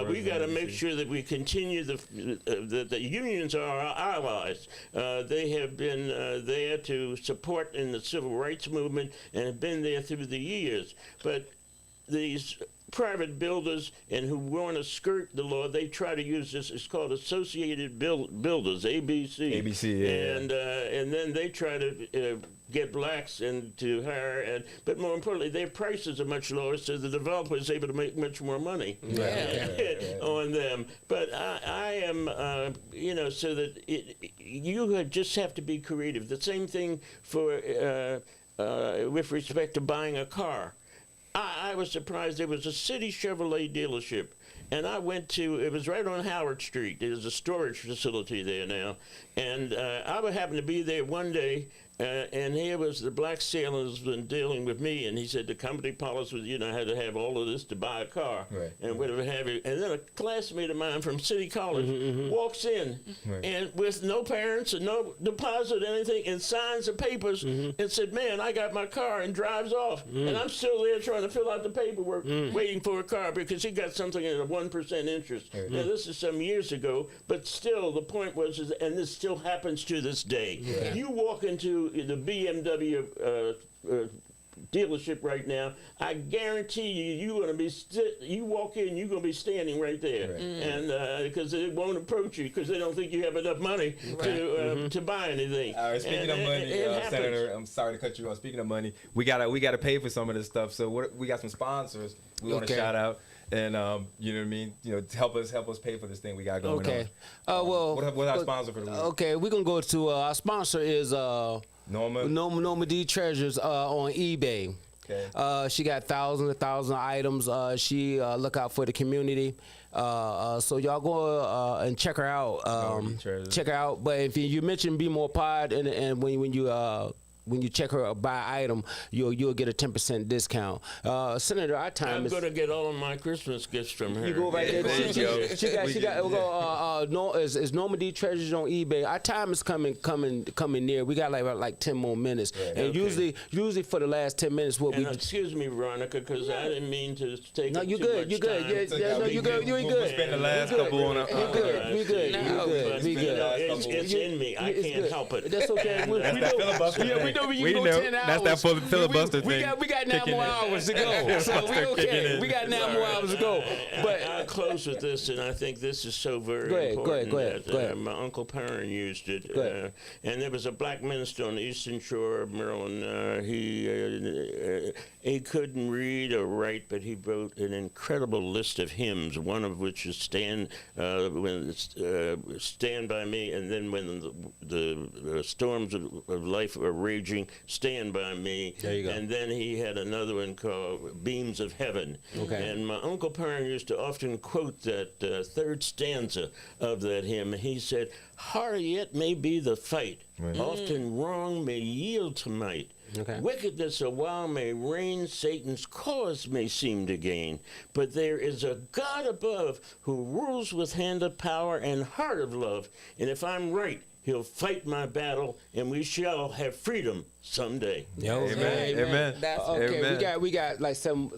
[SPEAKER 5] We got to make sure that we continue the unions are our allies. They have been there to support in the civil rights movement and have been there through the years. But these private builders and who want to skirt the law, they try to use this. It's called Associated Builders, ABC. And then they try to get blacks to hire, but more importantly, their prices are much lower, so the developer is able to make much more money on them. But I am, so that you just have to be creative. The same thing for with respect to buying a car. I was surprised. There was a City Chevrolet dealership, and I went to, it was right on Howard Street. There's a storage facility there now. And I happened to be there one day, and here was the black salesman dealing with me, and he said the company policy was, had to have all of this to buy a car, and whatever have you. And then a classmate of mine from City College walks in, and with no parents and no deposit, anything, and signs the papers, and said, "Man, I got my car," and drives off. And I'm still there trying to fill out the paperwork, waiting for a car, because he got something at a 1% interest. Now, this is some years ago, but still, the point was, and this still happens to this day. You walk into the BMW dealership right now, I guarantee you're going to be you walk in, you're going to be standing right there, and because they won't approach you because they don't think you have enough money to buy anything.
[SPEAKER 3] Speaking of money, Senator, I'm sorry to cut you off. Speaking of money, we gotta pay for some of this stuff. So we got some sponsors we want to shout out. And you know what I mean? To help us pay for this thing we got going on. What's our sponsor for the week?
[SPEAKER 6] Okay, we're gonna go to our sponsor is Norma D Treasures on eBay.
[SPEAKER 3] Okay.
[SPEAKER 6] She got thousands of items. She look out for the community. So y'all go and check her out. Check her out. But if you mention Be More Pod, and when you check her buy item, you'll get a 10% discount. Senator, our time
[SPEAKER 5] I'm
[SPEAKER 6] is.
[SPEAKER 5] going to get all of my Christmas gifts from her.
[SPEAKER 6] You go right there.
[SPEAKER 3] There you go.
[SPEAKER 6] She got. Is Normandy Treasures on eBay? Our time is coming near. We got like 10 more minutes, and usually for the last 10 minutes, what we.
[SPEAKER 5] Excuse me, Veronica, because I didn't mean to take.
[SPEAKER 6] No,
[SPEAKER 5] up
[SPEAKER 6] you
[SPEAKER 5] too
[SPEAKER 6] good.
[SPEAKER 5] much
[SPEAKER 6] You good.
[SPEAKER 5] time.
[SPEAKER 6] Yeah, no, you good. You ain't
[SPEAKER 3] We'll
[SPEAKER 6] good.
[SPEAKER 3] spend the last couple on.
[SPEAKER 6] You good. We good.
[SPEAKER 4] No,
[SPEAKER 6] We good.
[SPEAKER 5] It's in me. I
[SPEAKER 6] It's
[SPEAKER 5] can't
[SPEAKER 6] good.
[SPEAKER 5] help it.
[SPEAKER 6] That's okay. We
[SPEAKER 3] That's
[SPEAKER 6] know.
[SPEAKER 3] that filibuster
[SPEAKER 6] Yeah, we
[SPEAKER 3] thing.
[SPEAKER 6] know we
[SPEAKER 3] We
[SPEAKER 6] can
[SPEAKER 3] know.
[SPEAKER 6] go 10 hours.
[SPEAKER 3] That's that filibuster
[SPEAKER 6] we
[SPEAKER 3] thing.
[SPEAKER 6] got 9
[SPEAKER 3] Kicking
[SPEAKER 6] more
[SPEAKER 3] in.
[SPEAKER 6] hours to go. So we
[SPEAKER 3] Kicking
[SPEAKER 6] okay.
[SPEAKER 3] in.
[SPEAKER 6] We got 9 more hours to go. But
[SPEAKER 5] I'll close with this, and I think this is so very
[SPEAKER 6] Go ahead,
[SPEAKER 5] important.
[SPEAKER 6] go ahead.
[SPEAKER 5] That, my Uncle Perrin used it.
[SPEAKER 6] Go ahead.
[SPEAKER 5] And there was a black minister on the eastern shore of Maryland. He couldn't read or write, but he wrote an incredible list of hymns, one of which is Stand By Me, and then when the storms of life are raging, Stand By Me.
[SPEAKER 6] There you go.
[SPEAKER 5] And then he had another one called Beams of Heaven.
[SPEAKER 6] Okay.
[SPEAKER 5] And my Uncle Perrin used to often quote that third stanza of that hymn. He said, "Hard yet may be the fight, often wrong may yield to might.
[SPEAKER 6] Okay.
[SPEAKER 5] Wickedness a while may reign, Satan's cause may seem to gain, but there is a God above who rules with hand of power and heart of love, and if I'm right, he'll fight my battle, and we shall have freedom someday."
[SPEAKER 3] Amen.
[SPEAKER 4] That's
[SPEAKER 6] okay,
[SPEAKER 3] Amen.
[SPEAKER 6] we got like some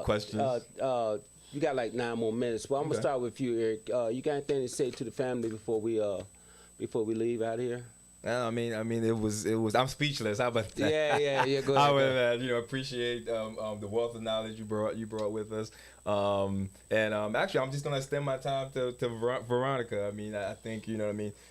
[SPEAKER 3] questions.
[SPEAKER 6] You got like 9 more minutes. Well, I'm gonna start with you, Eric. You got anything to say to the family before we leave out here?
[SPEAKER 3] I mean, it was. I'm speechless. How about that?
[SPEAKER 6] Yeah. Go
[SPEAKER 3] I
[SPEAKER 6] ahead.
[SPEAKER 3] would, appreciate the wealth of knowledge you brought with us. Actually, I'm just gonna extend my time to Veronica. I mean, I think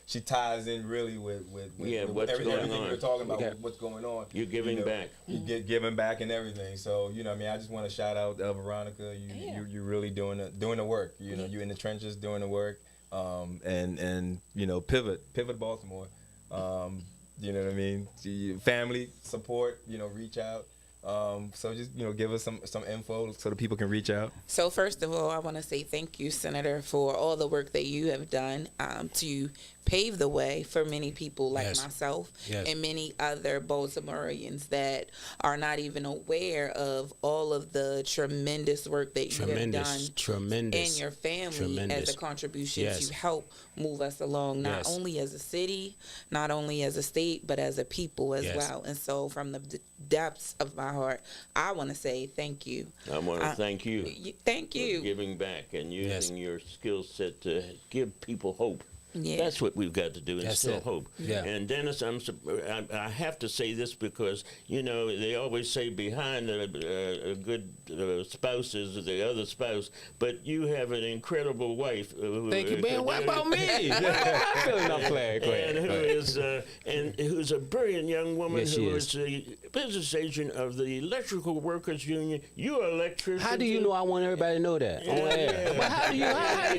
[SPEAKER 3] she ties in really with
[SPEAKER 5] what's
[SPEAKER 3] everything
[SPEAKER 5] going on.
[SPEAKER 3] you're talking about.
[SPEAKER 6] Okay.
[SPEAKER 3] What's going on?
[SPEAKER 5] You're giving back.
[SPEAKER 3] You get giving back and everything. So I just want to shout out Veronica. You really doing the work. You in the trenches doing the work. And pivot Baltimore. You know what I mean? Family support, reach out. So just, give us some info so that people can reach out.
[SPEAKER 4] So first of all, I want to say thank you, Senator, for all the work that you have done to pave the way for many people like myself and many other Baltimoreans that are not even aware of all of the tremendous work that you have done and your family as a contribution to help move us along, not only as a city, not only as a state, but as a people as well. And so from the depths of my heart, I want to say thank you.
[SPEAKER 5] I want to thank you.
[SPEAKER 4] Thank you.
[SPEAKER 5] For giving back and using your skill set to give people hope.
[SPEAKER 4] Yeah.
[SPEAKER 5] That's what we've got to do, instill hope.
[SPEAKER 6] Yeah.
[SPEAKER 5] And Dennis, I have to say this because, they always say behind a good spouse is the other spouse, but you have an incredible wife.
[SPEAKER 6] Thank you, man. What about me? I'm feeling up flag.
[SPEAKER 5] And who's a brilliant young woman
[SPEAKER 6] Yes,
[SPEAKER 5] who
[SPEAKER 6] is.
[SPEAKER 5] is the business agent of the Electrical Workers Union. You're an electrician.
[SPEAKER 6] How do you know I want everybody to know that? But how you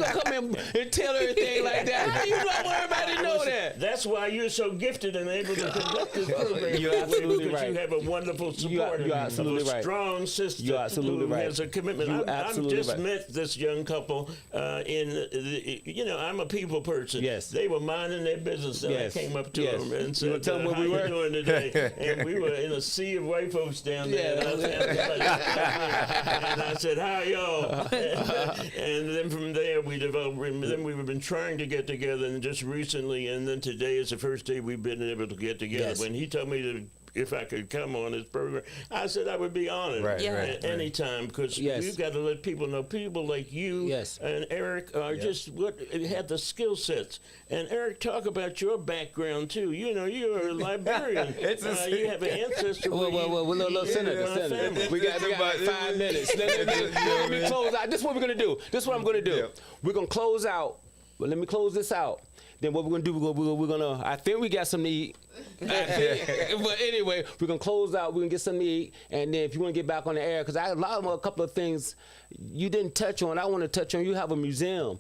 [SPEAKER 6] gonna come in and tell everything like that? How do you know I want everybody to know that?
[SPEAKER 5] That's why you're so gifted and able to conduct this program.
[SPEAKER 6] You're absolutely
[SPEAKER 5] because
[SPEAKER 6] right.
[SPEAKER 5] you have a wonderful supporter.
[SPEAKER 6] You're absolutely
[SPEAKER 5] of a
[SPEAKER 6] right.
[SPEAKER 5] strong sister
[SPEAKER 6] You're absolutely
[SPEAKER 5] who
[SPEAKER 6] right.
[SPEAKER 5] has a commitment.
[SPEAKER 6] You're
[SPEAKER 5] I've
[SPEAKER 6] absolutely
[SPEAKER 5] just
[SPEAKER 6] right.
[SPEAKER 5] met this young couple I'm a people person.
[SPEAKER 6] Yes.
[SPEAKER 5] They were minding their business and
[SPEAKER 6] Yes.
[SPEAKER 5] I came up to
[SPEAKER 6] Yes.
[SPEAKER 5] them and
[SPEAKER 6] You
[SPEAKER 5] said,
[SPEAKER 6] wanna tell them where
[SPEAKER 5] how
[SPEAKER 6] we
[SPEAKER 5] you
[SPEAKER 6] were?
[SPEAKER 5] doing today? And we were in a sea of white folks down there. And I said, how y'all? And then from there we developed, then we've been trying to get together and just recently, and then today is the first day we've been able to get together.
[SPEAKER 6] Yes.
[SPEAKER 5] When he told me to if I could come on his program, I said I would be honored anytime because we've got to let people know people like you and Eric are just what have the skill sets. And Eric, talk about your background too. You're a librarian. You have an ancestor.
[SPEAKER 6] Well, Senator, we got like 5 minutes. Let me close out. This is what we're gonna do. This is what I'm gonna do.
[SPEAKER 3] Yep.
[SPEAKER 6] We're gonna close out. Well, let me close this out. Then what we're gonna do? We're gonna. I think we got something to eat. But anyway, we're gonna close out. We're gonna get something to eat, and then if you want to get back on the air, because a couple of things you didn't touch on, I want to touch on. You have a museum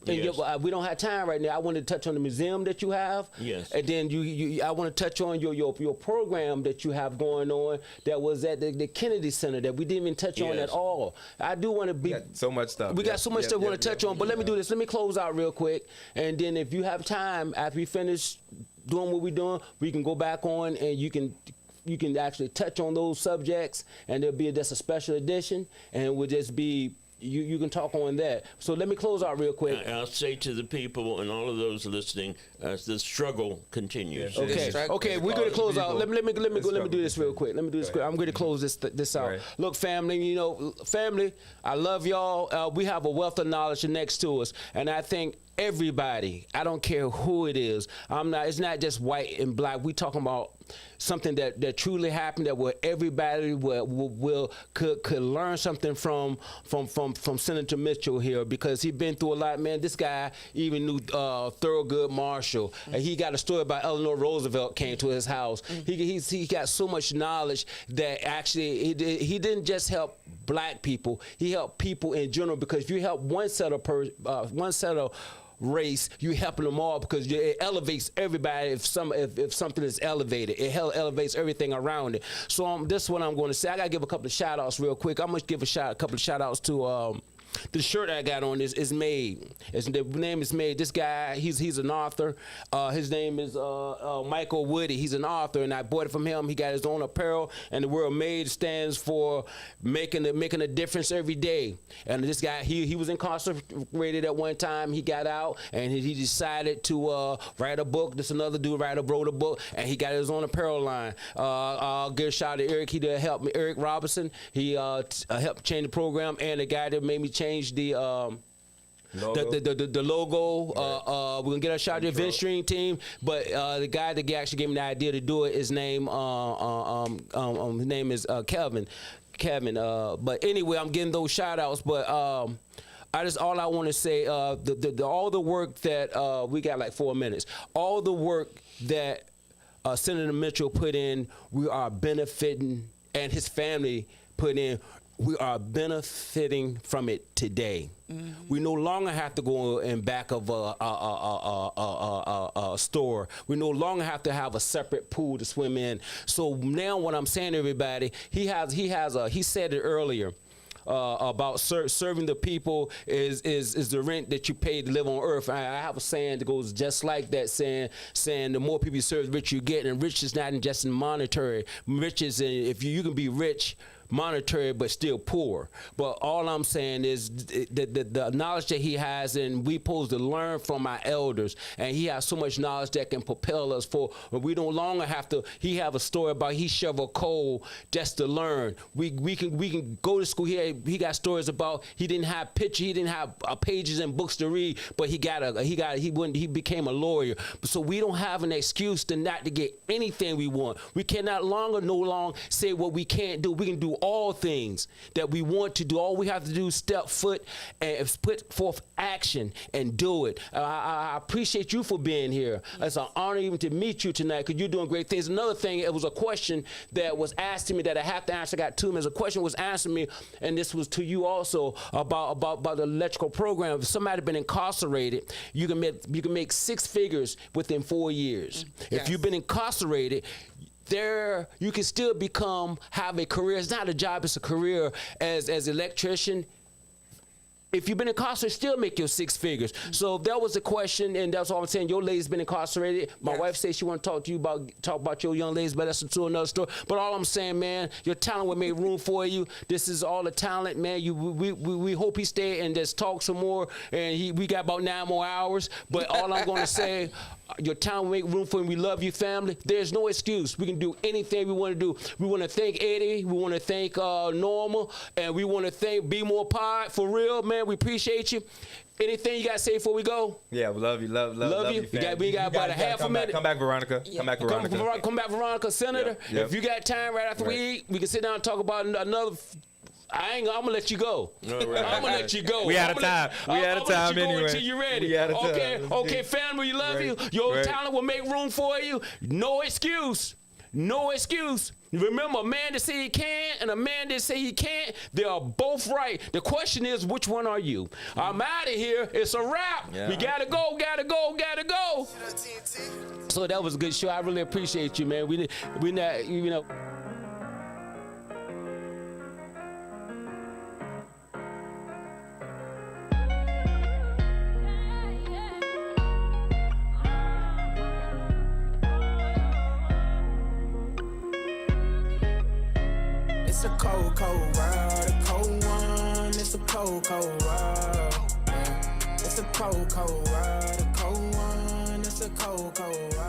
[SPEAKER 6] And
[SPEAKER 5] Yes.
[SPEAKER 6] we don't have time right now. I want to touch on the museum that you have.
[SPEAKER 5] Yes.
[SPEAKER 6] And then I want to touch on your program that you have going on that was at the Kennedy Center that we didn't even touch on
[SPEAKER 5] Yes.
[SPEAKER 6] at all. I do want to be.
[SPEAKER 3] We got so much stuff.
[SPEAKER 6] We got so much stuff we want to touch on, but let me do
[SPEAKER 3] this.
[SPEAKER 6] this. Let me close out real quick, and then if you have time after we finish doing what we're doing, we can go back on and you can actually touch on those subjects, and there'll be just a special edition, and it will just be. You can talk on that. So let me close out real quick.
[SPEAKER 5] I'll say to the people and all of those listening, the struggle continues.
[SPEAKER 3] Yeah.
[SPEAKER 6] Okay,
[SPEAKER 4] Struggle.
[SPEAKER 6] okay, we're gonna close out. Let me do this real quick. Let me do this
[SPEAKER 3] Go
[SPEAKER 6] quick.
[SPEAKER 3] ahead.
[SPEAKER 6] I'm gonna close this out.
[SPEAKER 3] Right.
[SPEAKER 6] Look, family, family, I love y'all. We have a wealth of knowledge next to us, and I think everybody, I don't care who it is. It's not just white and black. We talking about something that truly happened that where everybody could learn something from Senator Mitchell here, because he been through a lot, man. This guy even knew Thurgood Marshall, and he got a story about Eleanor Roosevelt came to his house. He got so much knowledge that actually he didn't just help black people, he helped people in general, because if you help one set of race, you helping them all, because it elevates everybody. If something is elevated, it elevates everything around it. So this is what I'm going to say. I gotta give a couple of shout outs real quick. I'm gonna give a couple of shout outs to the shirt I got on is made. The name is made. This guy, he's an author. His name is Michael Woody. He's an author, and I bought it from him. He got his own apparel, and the word "made" stands for making a difference every day. And this guy, he was incarcerated at one time. He got out, and he decided to write a book. This another dude wrote a book, and he got his own apparel line. I'll give a shout out to Eric. He did help me. Eric Robinson. He helped change the program, and the guy that made me change the logo. The logo. We're gonna get a shout out to the event stream team, but the guy that actually gave me the idea to do it, his name is Kevin. But anyway, I'm getting those shout outs, but all I want to say, all the work that we got like 4 minutes, all the work that Senator Mitchell put in, we are benefiting, and his family put in. We are benefiting from it today. Mm-hmm. We no longer have to go in back of a store. We no longer have to have a separate pool to swim in. So now, what I'm saying to everybody, he said it earlier. About serving the people is the rent that you pay to live on earth. I have a saying that goes just like that, saying the more people you serve, the richer you get. And rich is not just in monetary. Rich is if you can be rich monetary but still poor. But all I'm saying is the knowledge that he has, and we supposed to learn from our elders, and he has so much knowledge that can propel us for. We no longer have to. He have a story about he shovel coal just to learn. We can go to school. He got stories about he didn't have pictures, he didn't have pages and books to read, but he became a lawyer. So we don't have an excuse to not to get anything we want. We cannot no longer say what we can't do. We can do all things that we want to do. All we have to do is step foot and put forth action and do it. I appreciate you for being here. It's an honor even to meet you tonight, because you're doing great things. Another thing, it was a question that was asked to me that I have to answer. I got 2 minutes. A question was asked to me, and this was to you also, about the electrical program. If somebody been incarcerated, you can make 6 figures within 4 years.
[SPEAKER 4] Yes.
[SPEAKER 6] If you've been incarcerated, you can still have a career. It's not a job, it's a career as electrician. If you've been incarcerated, still make your 6 figures. So that was the question, and that's all I'm saying. Your lady's been incarcerated. My wife says she want to talk to you about your young ladies, but that's another story. But all I'm saying, man, your talent will make room for you. This is all the talent, man. We hope he stay and just talk some more. And we got about 9 more hours. But all I'm going to say, your talent will make room for you. We love you, family. There's no excuse. We can do anything we want to do. We want to thank Eddie. We want to thank Norma. And we want to thank Be More Pod. For real, man, we appreciate you. Anything you got to say before we go?
[SPEAKER 3] Yeah, we love you. Love you.
[SPEAKER 6] We got about a half a minute.
[SPEAKER 3] Come back, Veronica.
[SPEAKER 4] Yeah.
[SPEAKER 3] Come back, Veronica.
[SPEAKER 6] Come back, Veronica. Senator,
[SPEAKER 3] Yep.
[SPEAKER 6] if you got time right after we eat, we can sit down and talk about another. I'm gonna let you go.
[SPEAKER 5] All right.
[SPEAKER 6] I'm gonna let you go.
[SPEAKER 3] We out of time.
[SPEAKER 6] I'm gonna let you go
[SPEAKER 3] anyway.
[SPEAKER 6] until you're ready.
[SPEAKER 3] We out of time.
[SPEAKER 6] Okay, family, we love you.
[SPEAKER 3] Right.
[SPEAKER 6] Your
[SPEAKER 3] Right.
[SPEAKER 6] talent will make room for you. No excuse.
[SPEAKER 2] No excuse. Remember, a man that say he can and a man that say he can't, they are both right. The question is, which one are you? I'm out of here. It's a wrap.
[SPEAKER 3] Yeah.
[SPEAKER 2] We gotta go, gotta go, gotta go. So that was a good show. I really appreciate you, man. We not, you know.
[SPEAKER 1] It's a cold, cold world, a cold one. It's a cold, cold world. Yeah. It's a cold, cold world, a cold one. It's a cold, cold world.